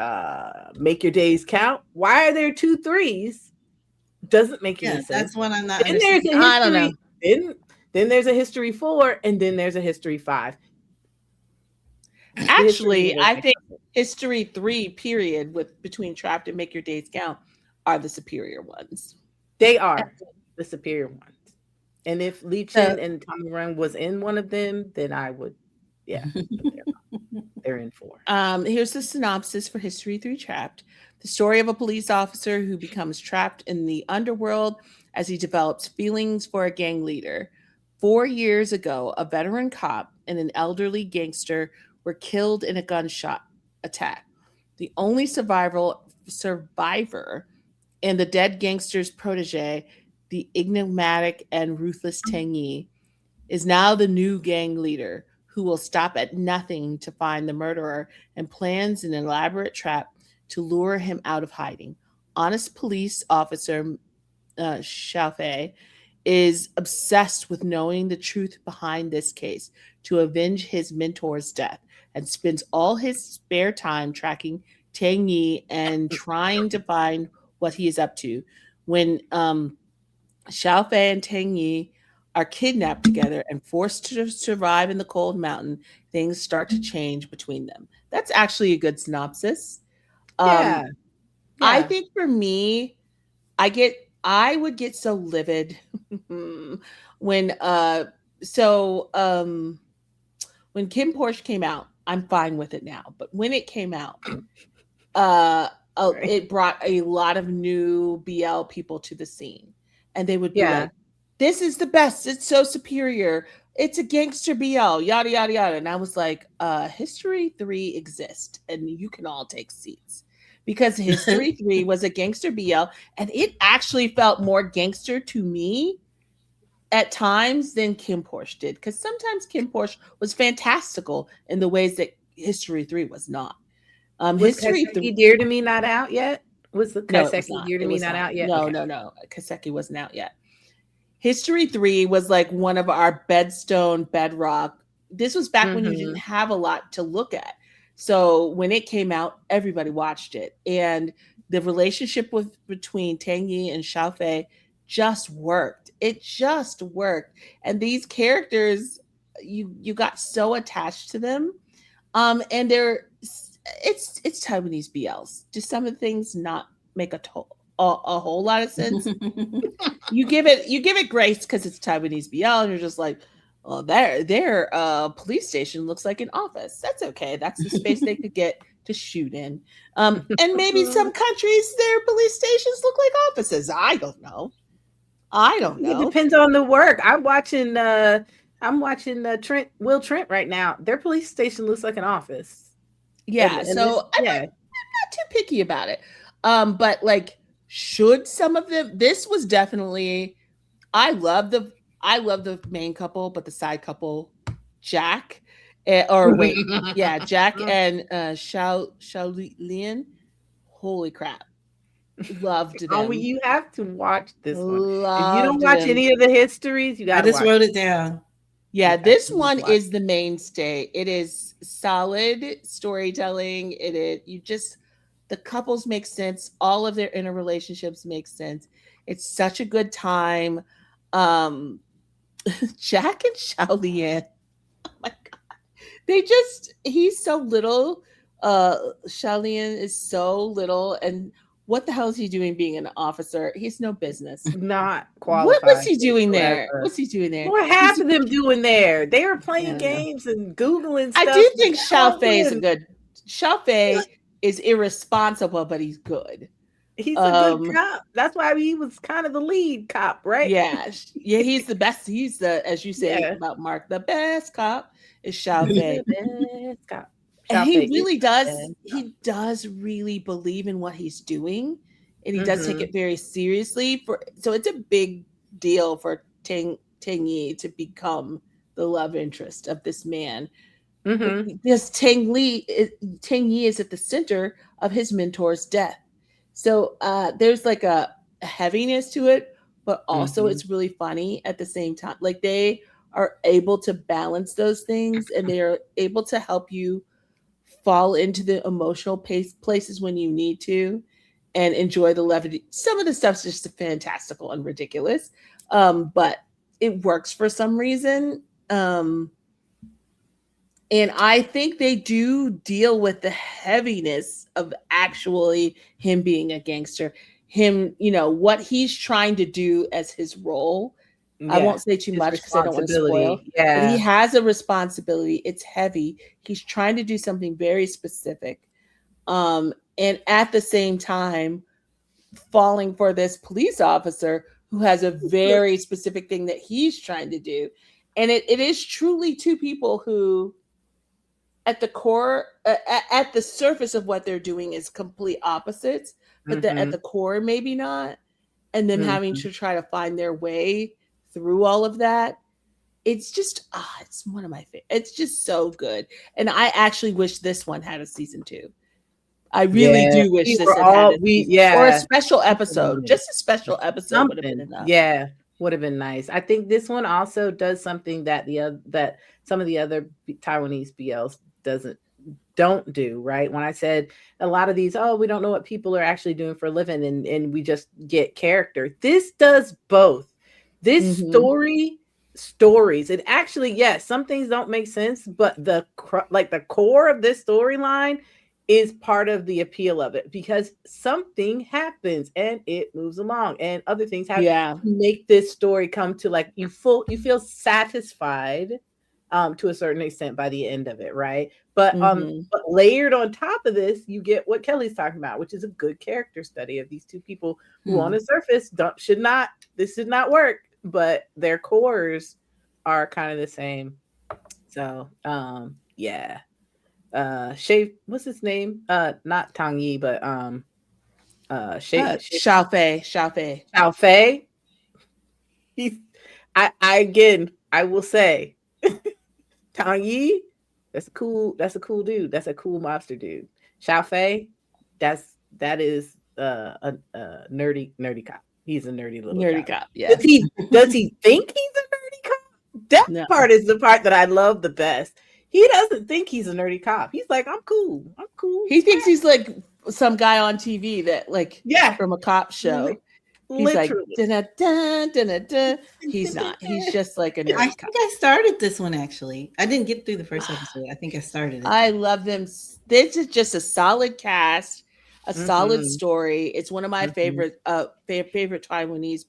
Make Your Days Count. Why are there 2 3s? Doesn't make any sense. That's one I'm not. Then there's a history, I don't know. Then there's a history 4, and then there's a history 5. Actually, I think history 3 period with between Trapped and Make Your Days Count are the superior ones. They are the superior ones. And if Lee Chen and Tommy Run was in one of them, then I would, yeah. They're in 4. Here's the synopsis for History 3 Trapped. The story of a police officer who becomes trapped in the underworld as he develops feelings for a gang leader. 4 years ago, a veteran cop and an elderly gangster were killed in a gunshot attack. The only survivor and the dead gangster's protege, the enigmatic and ruthless Tang Yi, is now the new gang leader who will stop at nothing to find the murderer and plans an elaborate trap to lure him out of hiding. Honest police officer Xiao Fei is obsessed with knowing the truth behind this case to avenge his mentor's death and spends all his spare time tracking Tang Yi and trying to find what he is up to. When Xiao Fei and Tang Yi are kidnapped together and forced to survive in the cold mountain, things start to change between them. That's actually a good synopsis. Yeah. I think for me, I would get so livid when Kim Porsche came out. I'm fine with it now, but when it came out, it brought a lot of new BL people to the scene, and they would be like, "This is the best. It's so superior. It's a gangster BL, yada yada yada." And I was like, "History 3 exists, and you can all take seats." Because History 3 was a gangster BL, and it actually felt more gangster to me at times than Kim Porsche did. Because sometimes Kim Porsche was fantastical in the ways that History 3 was not. History 3 Dear to Me not out yet? Was the Kaseki Dear to Me not out yet? No, no. Kaseki wasn't out yet. History 3 was like one of our bedrock. This was back when you didn't have a lot to look at. So when it came out, everybody watched it. And the relationship between Tang Yi and Xiao Fei just worked. It just worked. And these characters, you got so attached to them. And it's Taiwanese BLs. Do some of the things not make a whole lot of sense? You give it grace because it's Taiwanese BL, and you're just like, oh, their police station looks like an office. That's okay. That's the space they could get to shoot in. And maybe some countries, their police stations look like offices. I don't know. It depends on the work. I'm watching Will Trent right now. Their police station looks like an office. Yeah, so I'm not too picky about it. But like, should some of them? This was definitely. I love the main couple, but the side couple, Jack, Jack and Xiao-Lian. Holy crap, loved them. Oh, you have to watch this one. If you don't watch any of the histories, you got to. I just wrote it down. Yeah, this one is the mainstay. It is solid storytelling. The couples make sense. All of their interrelationships make sense. It's such a good time. Jack and Xiao-Lian. Oh my God. He's so little. Xiao-Lian is so little. And what the hell is he doing being an officer? He's no business. Not qualified. What was he doing there? What's he doing there? What half of them doing there? They were playing games and Googling stuff. I do think Xiao Fei is Xiao Fei is irresponsible, but he's good. He's a good cop. That's why he was kind of the lead cop, right? Yeah. Yeah, he's the best. He's as you say about Mark, the best cop is Xiao Fei. The best cop. And he really does. He does really believe in what he's doing, and he does take it very seriously. So it's a big deal for Tang Yi to become the love interest of this man. Because Tang Yi is at the center of his mentor's death. So there's like a heaviness to it, but also it's really funny at the same time. Like they are able to balance those things, and they are able to help you fall into the emotional places when you need to and enjoy the levity. Some of the stuff's just fantastical and ridiculous, but it works for some reason. And I think they do deal with the heaviness of actually him being a gangster, what he's trying to do as his role. I won't say too much because I don't want to spoil. Yeah. But he has a responsibility. It's heavy. He's trying to do something very specific. And at the same time, falling for this police officer who has a very specific thing that he's trying to do. And it is truly two people who, at the core, at the surface of what they're doing is complete opposites, but at the core, maybe not. And them having to try to find their way through all of that. It's just, it's one of my favorites. It's just so good. And I actually wish this one had a season 2. I really do wish this had or a special episode. Just a special episode would have been enough. Yeah, would have been nice. I think this one also does something that that some of the other Taiwanese BLs don't do, right? When I said a lot of these, we don't know what people are actually doing for a living, and we just get character. This does both. This stories, and actually, yes, some things don't make sense, but the core of this storyline is part of the appeal of it, because something happens and it moves along, and other things happen to make this story come to like you feel satisfied to a certain extent by the end of it, right? But but layered on top of this, you get what Kelly's talking about, which is a good character study of these two people who on the surface should not work, but their cores are kind of the same. So what's his name? Not Tang Yi, but Xiao Fei. I will say Tang Yi, that's a cool dude. That's a cool mobster dude. Xiao Fei, that is a nerdy cop. He's a nerdy little cop. Yeah. Does he think he's a nerdy cop? That part is the part that I love the best. He doesn't think he's a nerdy cop. He's like, I'm cool. He thinks he's like some guy on TV that from a cop show. He's literally like, da-da-da. He's not. He's just like a nerdy I cop. think I started this one, actually. I didn't get through the first episode. I think I started it. I love them. This is just a solid cast. A solid story. It's one of my favorite Taiwanese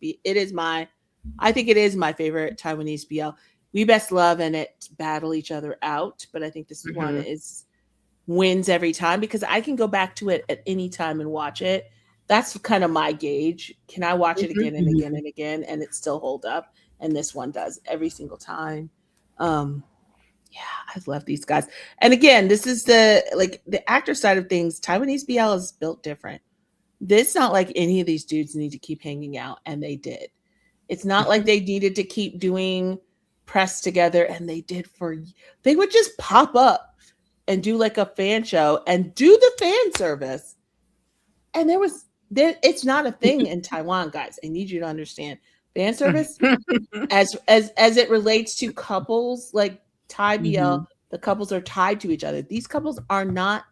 I think it is my favorite Taiwanese BL. We Best Love and it battle each other out, but I think this one is wins every time, because I can go back to it at any time and watch it. That's kind of my gauge. Can I watch it again and again and again and it still hold up? And this one does every single time. Yeah, I love these guys. And again, this is the actor side of things. Taiwanese BL is built different. This not like any of these dudes need to keep hanging out, and they did. It's not like they needed to keep doing press together, and they did they would just pop up and do like a fan show and do the fan service. And it's not a thing in Taiwan, guys. I need you to understand. Fan service as it relates to couples, like Thai BL, the couples are tied to each other. These couples are not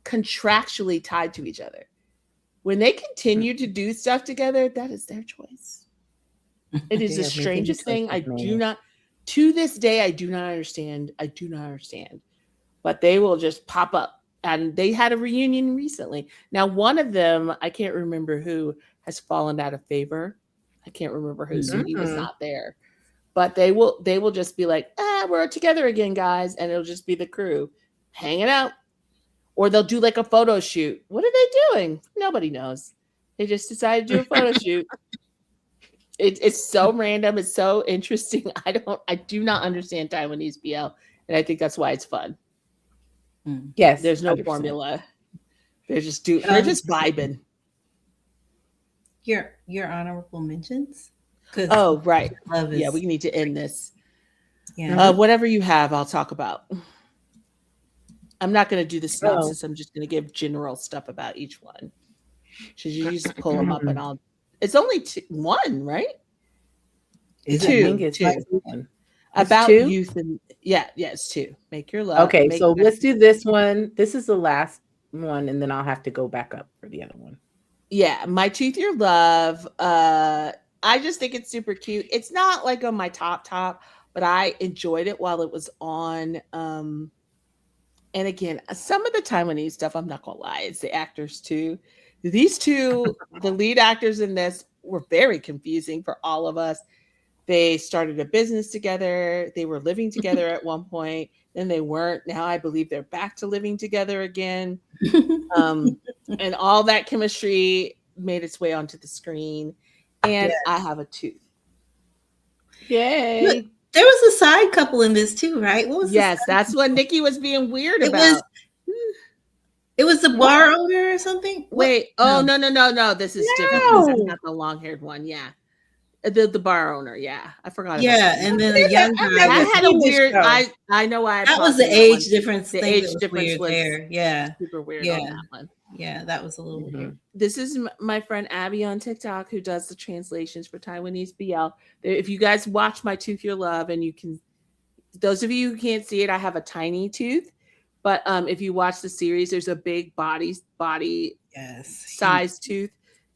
contractually tied to each other. When they continue to do stuff together, that is their choice. It is the strangest thing. To this day, I do not understand. But they will just pop up. And they had a reunion recently. Now, one of them, I can't remember who, has fallen out of favor. I can't remember who, so he was not there. But they will just be like, we're together again, guys. And it'll just be the crew hanging out. Or they'll do like a photo shoot. What are they doing? Nobody knows. They just decided to do a photo shoot. It's so random. It's so interesting. I do not understand Taiwanese BL. And I think that's why it's fun. Yes. There's no 100%. Formula. They're just vibing. Your honorable mentions? Oh, right. Yeah, we need to end this. Yeah. Whatever you have, I'll talk about. I'm not going to do the synopsis. I'm just going to give general stuff about each one. Should you just pull them up and it's only one, right? Two. About two? Youth and it's two. Make your love. Okay, so let's do this one. This is the last one, and then I'll have to go back up for the other one. Yeah, My Tooth Your Love. I just think it's super cute. It's not like on my top, but I enjoyed it while it was on. And again, some of the Taiwanese stuff, I'm not gonna lie, it's the actors too. These two, the lead actors in this, were very confusing for all of us. They started a business together. They were living together at one point. Then they weren't. Now I believe they're back to living together again. And all that chemistry made its way onto the screen. And I have a tooth. Yay. Look, there was a side couple in this too, right? What was that's what Nikki was being weird about. It was the bar owner or something? Wait. Oh, no. This is different. This is not the long-haired one. Yeah. The bar owner, I forgot. And then the young guy. I had a weird. I know why. That was the age difference. The age difference was there. Yeah, super weird on that one. Yeah, that was a little weird. This is my friend Abby on TikTok who does the translations for Taiwanese BL. If you guys watch My Tooth Your Love, and you can, those of you who can't see it, I have a tiny tooth. But if you watch the series, there's a big body size tooth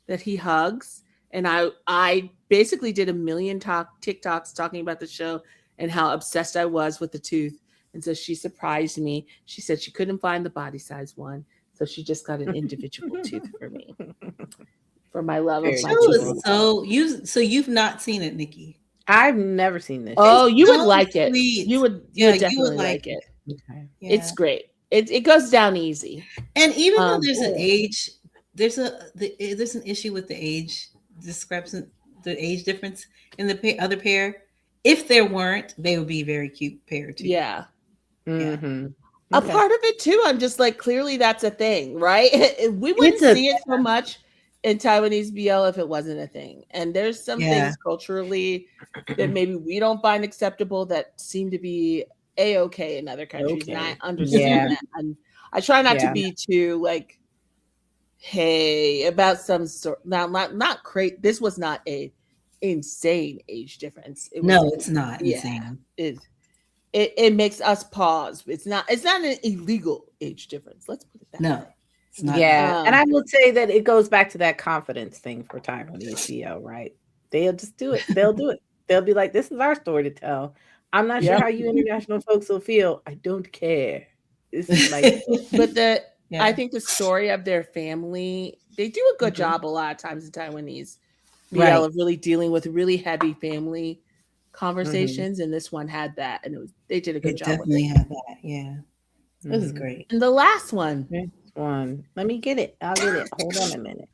that he hugs. And I basically did a million TikToks talking about the show and how obsessed I was with the tooth. And so she surprised me. She said she couldn't find the body size one. So she just got an individual tooth for me. For my love of my tooth. So you've not seen it, Nikki? I've never seen this. Oh, you would like it. You would definitely like it. Okay. Yeah. It's great. It goes down easy. And even though there's an age, there's an issue with the age discrepancy, the age difference in the other pair. If there weren't, they would be a very cute pair too. Yeah. Mm-hmm. A part of it too, I'm just like, clearly that's a thing, right? We wouldn't see it so much in Taiwanese BL if it wasn't a thing. And there's some things culturally that maybe we don't find acceptable that seem to be a-okay in other countries. And I understand that. And I try not to be too like, hey, about some sort. Now, not great. This was not a insane age difference. It's not insane. It makes us pause. It's not an illegal age difference. Let's put it that way. It's not. Yeah, and I will say that it goes back to that confidence thing for Taiwanese BL, right? They'll just do it. They'll do it. They'll be like, "This is our story to tell." I'm not sure how you international folks will feel. I don't care. This is like, but I think the story of their family, they do a good job a lot of times in Taiwanese BL of really dealing with really heavy family conversations, and this one had that, and they did a good job. Definitely with it. Had that, yeah. This is great. And the last one. This one. Let me get it. I'll get it. Hold on a minute.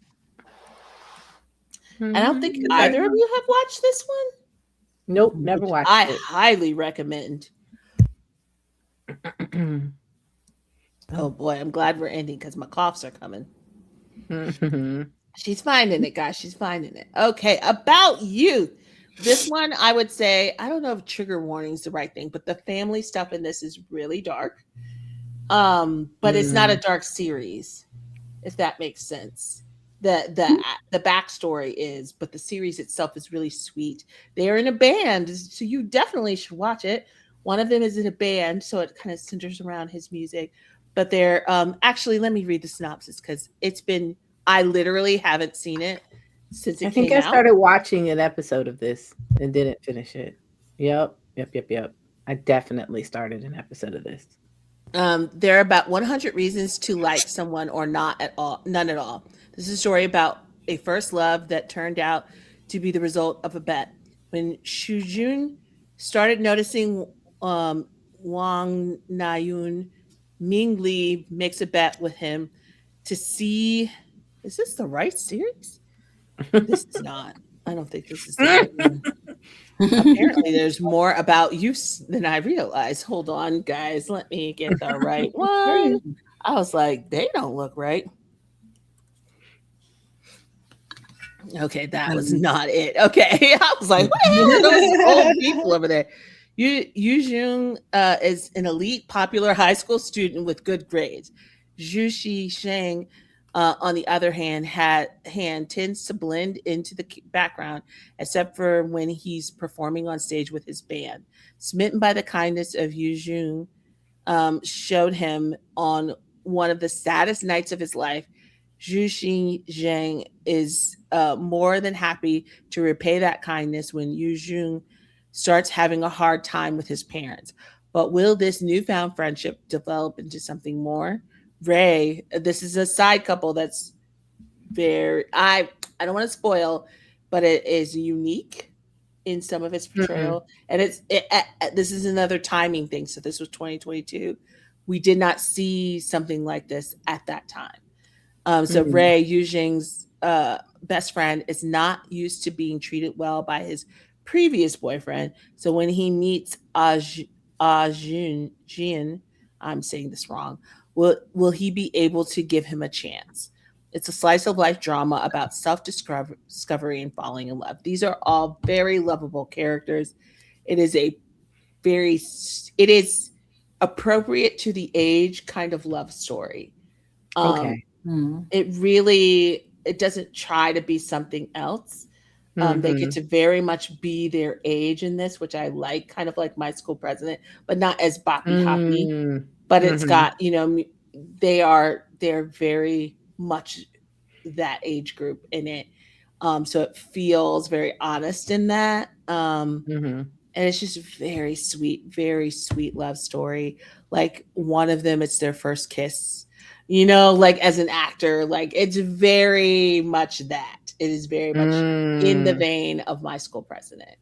I don't think either of you have watched this one. Nope, never watched I it. highly recommend. Oh boy, I'm glad we're ending because my coughs are coming. She's finding it, guys. She's finding it. Okay, About Youth. This one, I would say, I don't know if trigger warning is the right thing, but the family stuff in this is really dark. But it's not a dark series, if that makes sense. The backstory is, but the series itself is really sweet. They're in a band, so you definitely should watch it. One of them is in a band, so it kind of centers around his music. But they're actually, let me read the synopsis because I literally haven't seen it since it came out. I think I started watching an episode of this and didn't finish it. Yep. I definitely started an episode of this. There are about 100 reasons to like someone or not at all, none at all. This is a story about a first love that turned out to be the result of a bet. When Shujun started noticing Wang Nayun, Ming Li makes a bet with him to see. Is this the right series? This is not. I don't think this is the right one. Apparently, there's more about youth than I realized. Hold on, guys. Let me get the right one. I was like, they don't look right. Okay, that was not it. Okay. I was like, what the hell are those old people over there? Yu Jung is an elite, popular high school student with good grades. Zhu Sheng, on the other hand, tends to blend into the background, except for when he's performing on stage with his band. Smitten by the kindness of Yu Jung, showed him on one of the saddest nights of his life. Zhu Zhang is more than happy to repay that kindness when Yu Jung starts having a hard time with his parents. But will this newfound friendship develop into something more? Ray, this is a side couple that's very, I don't want to spoil, but it is unique in some of its portrayal. And this is another timing thing. So this was 2022. We did not see something like this at that time. So Ray, Yu Jing's best friend, is not used to being treated well by his previous boyfriend. So when he meets Jin, I'm saying this wrong, will he be able to give him a chance? It's a slice of life drama about self-discovery and falling in love. These are all very lovable characters. It is appropriate to the age kind of love story. Okay. It doesn't try to be something else. They get to very much be their age in this, which I like, kind of like My School President, but not as boppy hoppy. But it's got, they're very much that age group in it. So it feels very honest in that. And it's just very sweet love story. Like one of them, it's their first kiss, like as an actor, like it's very much that. It is very much in the vein of My School President.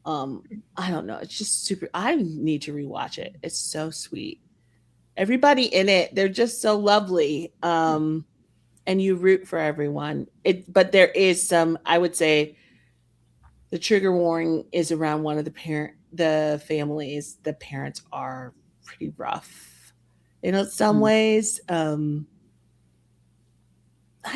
I don't know. It's just super. I need to rewatch it. It's so sweet. Everybody in it, they're just so lovely. And you root for everyone. But there is some, I would say, the trigger warning is around one of the families. The parents are pretty rough in some ways. I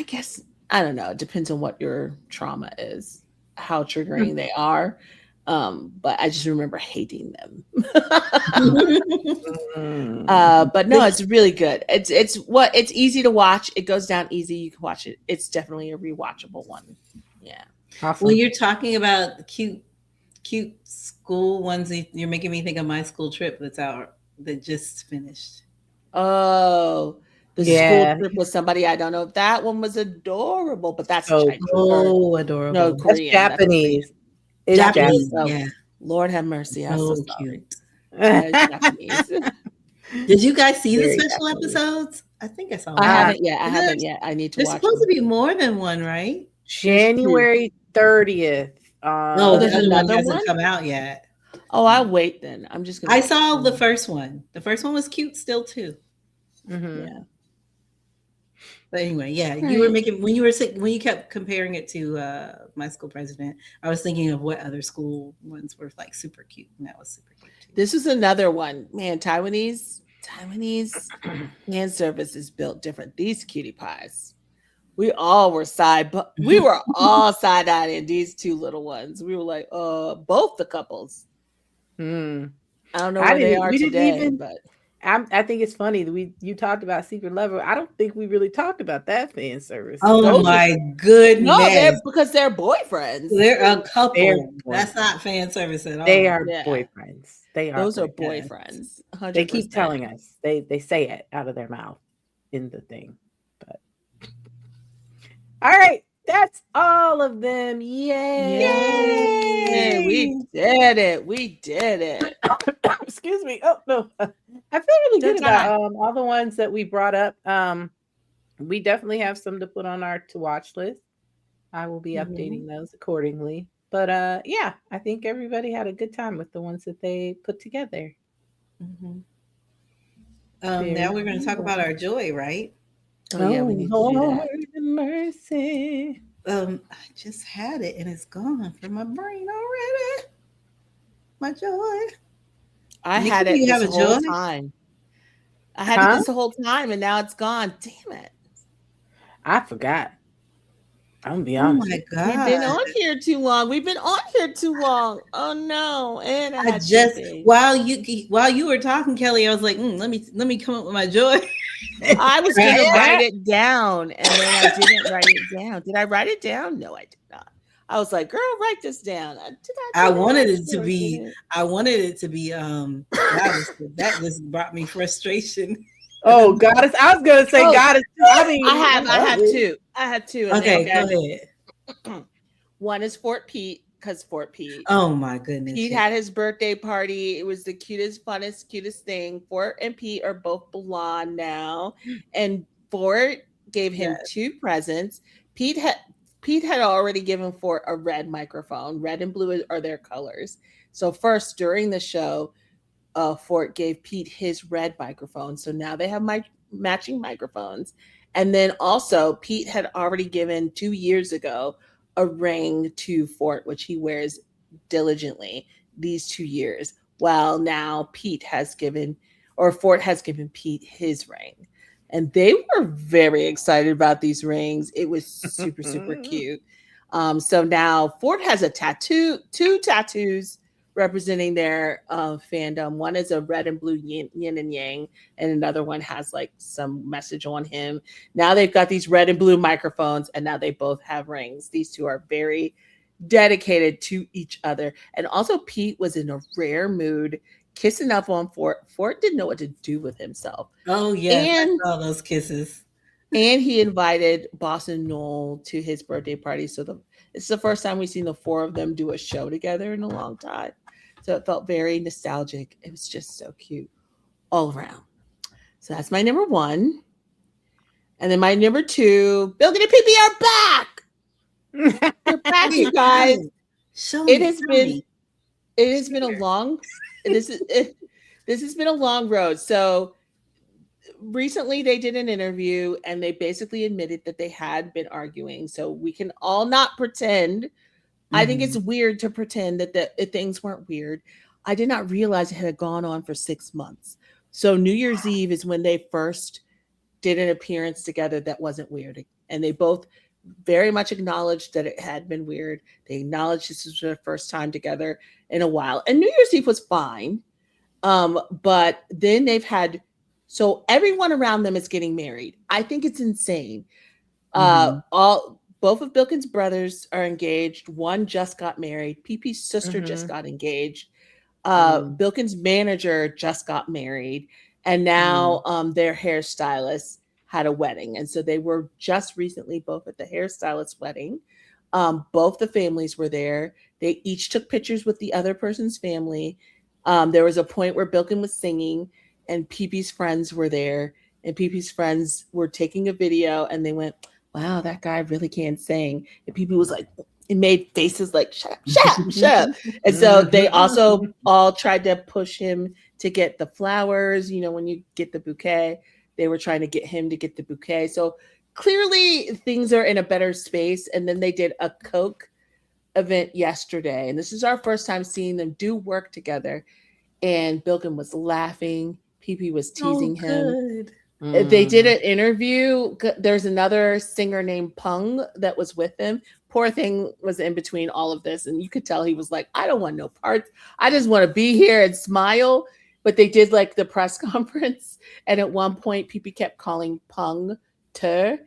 guess, I don't know. It depends on what your trauma is, how triggering they are. But I just remember hating them. But no, it's really good. It's easy to watch. It goes down easy. You can watch it. It's definitely a rewatchable one. Yeah. Awesome. When you're talking about cute school ones, you're making me think of My School Trip that just finished. Oh, the school trip with somebody I don't know. That one was adorable, but that's adorable. No, Korean. That's Japanese. It's Japanese. Yeah. Lord have mercy. I'm so cute. Japanese. Did you guys see the special episodes? I think I saw one. I haven't yet. I need to watch. There's supposed to be more than one, right? January 30th. No, there's another one hasn't come out yet. Oh, I'll wait then. I'm just gonna. I saw the first one. The first one was cute still too. Yeah. But anyway, yeah, Right. you were making when you kept comparing it to My School President. I was thinking of what other school ones were like super cute, and that was super cute too. This was another one, man. Taiwanese hand service is built different. These cutie pies, we all were we were all side eyeing these two little ones. We were like, both the couples. I don't know where they are today, but I think it's funny you talked about Secret Lover. I don't think we really talked about that fan service. Oh my goodness! No, because they're boyfriends. They're a couple. That's not fan service at all. They are boyfriends. Those are boyfriends. 100%. They keep telling us. They say it out of their mouth in the thing. But all right, that's all of them. Yay! We did it. Excuse me. Oh no, I feel really good about all the ones that we brought up. We definitely have some to put on our to watch list. I will be updating those accordingly. But yeah, I think everybody had a good time with the ones that they put together. Now we're going to talk about our joy, right? Oh yeah, we need to do that. Mercy. I just had it and it's gone from my brain already. My joy. I had it this whole time. I had it this whole time and now it's gone. Damn it. I forgot. I'm gonna be honest. Oh my God. We've been on here too long. Oh no. And I just while you were talking, Kelly, I was like, let me come up with my joy. I was gonna write it down and then I didn't write it down. Did I write it down? No, I did not. I was like, girl, write this down. I wanted it to be that just brought me frustration. Oh, goddess. I was gonna say goddess. I mean, I have two. Okay, go ahead. One is Fort Pete, because Fort Pete. Oh my goodness. Pete had his birthday party. It was the cutest, funnest, cutest thing. Fort and Pete are both blonde now. And Fort gave him two presents. Pete had already given Fort a red microphone. Red and blue are their colors. So first, during the show, Fort gave Pete his red microphone. So now they have matching microphones. And then also, Pete had already given 2 years ago a ring to Fort, which he wears diligently these 2 years. While now Fort has given Pete his ring. And they were very excited about these rings. It was super, super cute. So now Fort has two tattoos representing their fandom. One is a red and blue yin and yang, and another one has like some message on him. Now they've got these red and blue microphones, and now they both have rings. These two are very dedicated to each other. And also Pete was in a rare mood, kissing up on Fort. Fort didn't know what to do with himself. Oh yeah, I saw those kisses. And he invited Boss and Noel to his birthday party. So it's the first time we've seen the four of them do a show together in a long time. So it felt very nostalgic. It was just so cute all around. So that's my number one. And then my number two, Billy and Pee are back. They're back, you guys. This has been a long road. So recently they did an interview and they basically admitted that they had been arguing. So we can all not pretend. I think it's weird to pretend that things weren't weird. I did not realize it had gone on for 6 months. So New Year's Eve is when they first did an appearance together that wasn't weird. And they both very much acknowledged that it had been weird. They acknowledged this was their first time together in a while. And New Year's Eve was fine. But then so everyone around them is getting married. I think it's insane. Both of Bilkin's brothers are engaged. One just got married. Pee-Pee's sister just got engaged. Bilkin's manager just got married. And now their hairstylist had a wedding. And so they were just recently both at the hairstylist's wedding. Both the families were there. They each took pictures with the other person's family. There was a point where Bilkin was singing and Pee-Pee's friends were there. And Pee-Pee's friends were taking a video and they went, wow, that guy really can't sing. And Pee-Pee was like, and made faces like, shut up, shut up, shut up. And so they also all tried to push him to get the flowers. You know, when you get the bouquet, they were trying to get him to get the bouquet. So clearly things are in a better space. And then they did a Coke event yesterday. And this is our first time seeing them do work together. And Bilkin was laughing. PP was teasing him. They did an interview. There's another singer named Pung that was with him. Poor thing was in between all of this. And you could tell he was like, I don't want no parts. I just want to be here and smile. But they did like the press conference. And at one point, PP kept calling Pung Ter.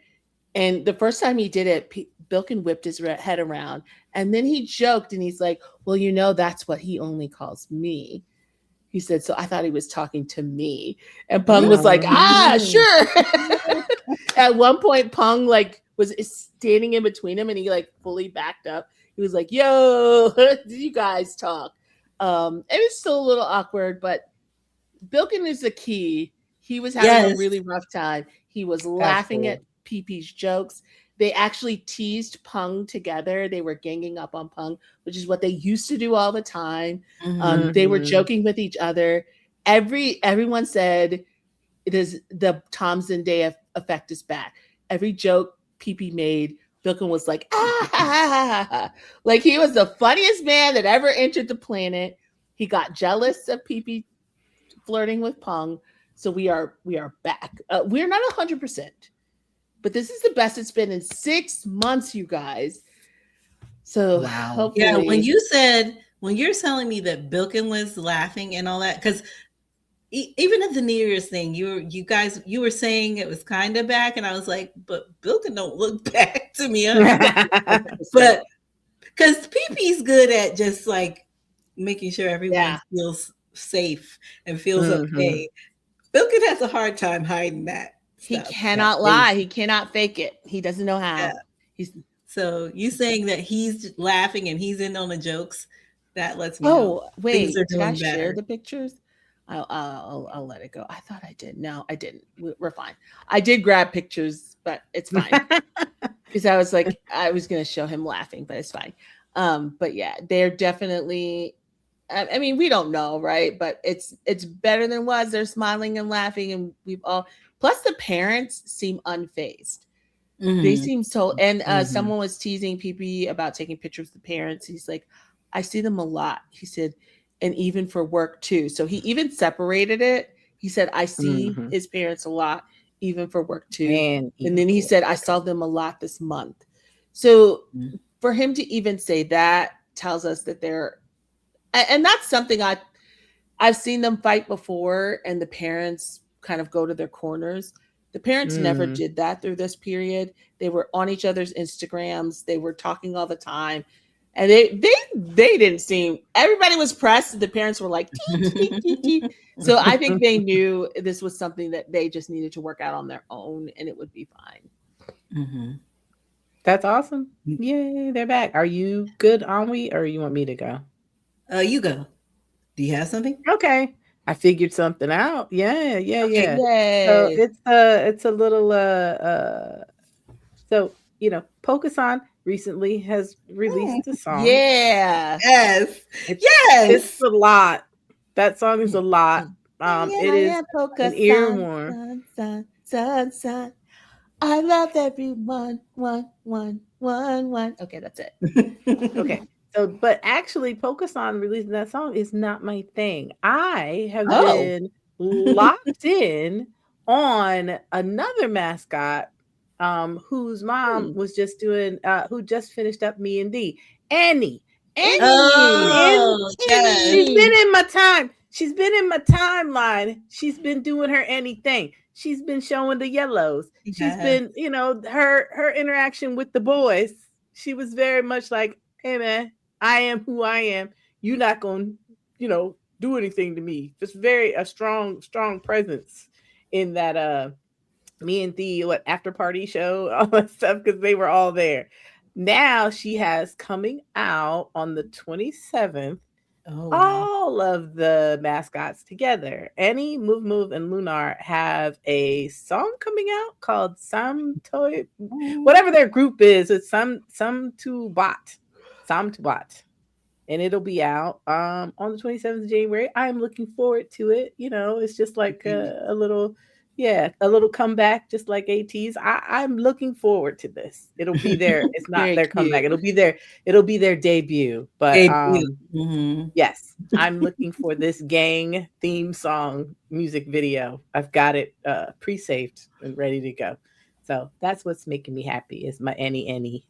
And the first time he did it, Bilkin whipped his head around. And then he joked and he's like, well, you know, that's what he only calls me. He said, so I thought he was talking to me. And Pung was like, sure. At one point, Pung like was standing in between him and he like fully backed up. He was like, yo, did you guys talk? It was still a little awkward, but Bilkin is the key. He was having a really rough time. He was laughing at PP's jokes. They actually teased Pung together. They were ganging up on Pung, which is what they used to do all the time. They were joking with each other. Everyone said it is the Tom Zendaya effect is back. Every joke PP made, Bilkin was like, like he was the funniest man that ever entered the planet. He got jealous of PP flirting with Pung. So we are back. We're not 100%. But this is the best it's been in 6 months, you guys. So hopefully. Yeah, when you're telling me that Bilkin was laughing and all that, because even at the New Year's thing, you were saying it was kind of back, and I was like, but Bilkin don't look back to me. But because PP's good at just like making sure everyone feels safe and feels okay. Bilkin has a hard time hiding that. He cannot lie. He cannot fake it. He doesn't know how. Yeah. So you saying that he's laughing and he's in on the jokes, that lets me know. Oh, wait. Did I share the pictures? I'll let it go. I thought I did. No, I didn't. We're fine. I did grab pictures, but it's fine. Because I was like, I was going to show him laughing, but it's fine. But yeah, they're definitely, I mean, we don't know, right? But it's better than was. They're smiling and laughing, and we've all, plus the parents seem unfazed. They seem so, and someone was teasing PP about taking pictures of the parents. He's like, I see them a lot. He said, and even for work too. So he even separated it. He said, I see his parents a lot, even for work too. And then he said, I saw them a lot this month. So for him to even say that tells us that they're, and that's something I've seen them fight before, and the parents kind of go to their corners. The parents never did that through this period. They were on each other's Instagrams. They were talking all the time. And they didn't seem, everybody was pressed. The parents were like, tee, tee, tee, tee. So I think they knew this was something that they just needed to work out on their own, and it would be fine. That's awesome. Yay, they're back. Are you good, Anwi, or you want me to go? You go. Do you have something? Okay. I figured something out. Yeah. Yay. So it's a little so Pokusan recently has released a song. Yes. It's a lot. That song is a lot. It is an earworm. Sun. I love everyone. One. Okay, that's it. Okay. So, but actually, Pokusan releasing that song is not my thing. I have been locked in on another mascot whose mom was just doing, who just finished up Me and D. Annie. She's been in my time. She's been in my timeline. She's been doing her anything. She's been showing the yellows. She's been, her interaction with the boys. She was very much like, hey man, I am who I am. You're not going to, do anything to me. Just a strong presence in that Me and the after party show, all that stuff, because they were all there. Now she has coming out on the 27th. All of the mascots together. Annie, Move, and Lunar have a song coming out called Some Toy, whatever their group is. It's some to bot. Samtwat. And it'll be out on the 27th of January. I'm looking forward to it. You know, it's just like a little, a little comeback, just like AT's. I'm looking forward to this. It'll be their, it's not their comeback. It'll be their debut. But yes, I'm looking for this gang theme song music video. I've got it pre-saved and ready to go. So that's what's making me happy is my Annie.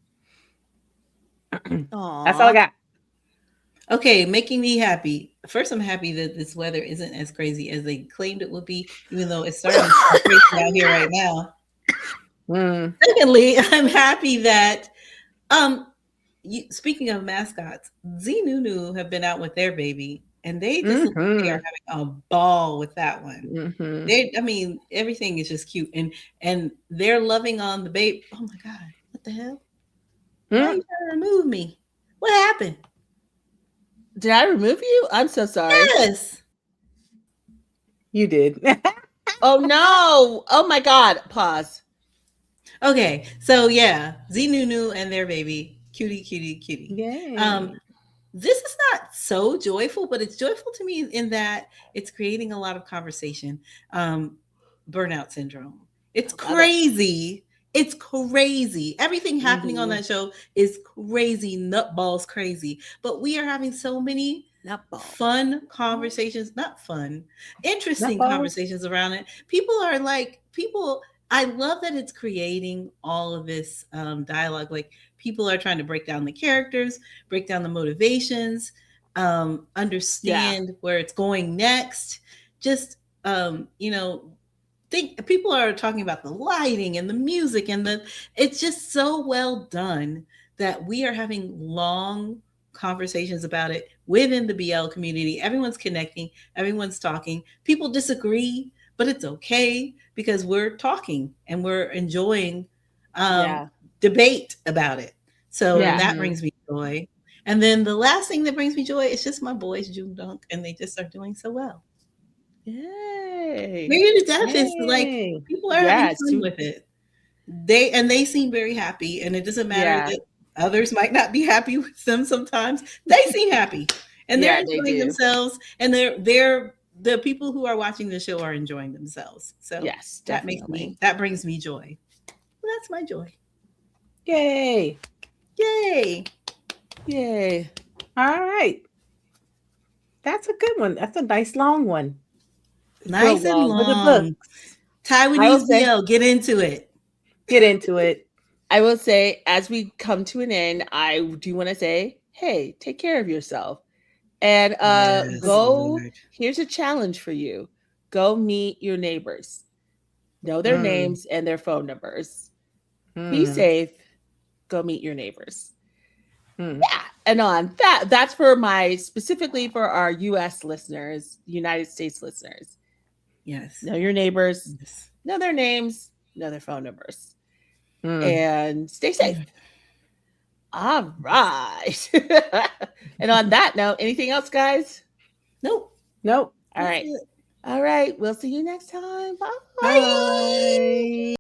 That's all I got. Okay, making me happy. First, I'm happy that this weather isn't as crazy as they claimed it would be, even though it's starting to be crazy out here right now. Secondly, I'm happy that, speaking of mascots, Zinunu have been out with their baby, and they just they are having a ball with that one. Everything is just cute, and they're loving on the baby. Oh my God, what the hell? Why are you trying to remove me? What happened? Did I remove you? I'm so sorry. Yes. You did. Oh no. Oh my God. Pause. Okay. So yeah, Zinunu and their baby. Cutie. Yay. This is not so joyful, but it's joyful to me in that it's creating a lot of conversation. Burnout syndrome. It's crazy. It's crazy. Everything happening on that show is crazy, nutballs crazy. But we are having so many fun conversations, interesting conversations around it. I love that it's creating all of this dialogue. Like people are trying to break down the characters, break down the motivations, understand where it's going next. Just, think people are talking about the lighting and the music and it's just so well done that we are having long conversations about it within the BL community. Everyone's connecting, everyone's talking. People disagree, but it's okay because we're talking and we're enjoying debate about it. So that brings me joy. And then the last thing that brings me joy is just my boys, June Dunk, and they just are doing so well. Yay. Maybe the death is like people are having fun with it. They seem very happy, and it doesn't matter that others might not be happy with them sometimes. They seem happy, and they're enjoying themselves, and they're the people who are watching the show are enjoying themselves. So yes, that brings me joy. Well, that's my joy. Yay. All right. That's a good one. That's a nice long one. Nice and long. Taiwanese BL, get into it. I will say, as we come to an end, I do want to say, hey, take care of yourself. And here's a challenge for you. Go meet your neighbors. Know their names and their phone numbers. Be safe. Go meet your neighbors. Yeah. And on that's specifically for our US listeners, United States listeners. Yes. Know your neighbors, know their names, know their phone numbers, and stay safe. All right. And on that note, anything else, guys? Nope. All right. All right. We'll see you next time. Bye.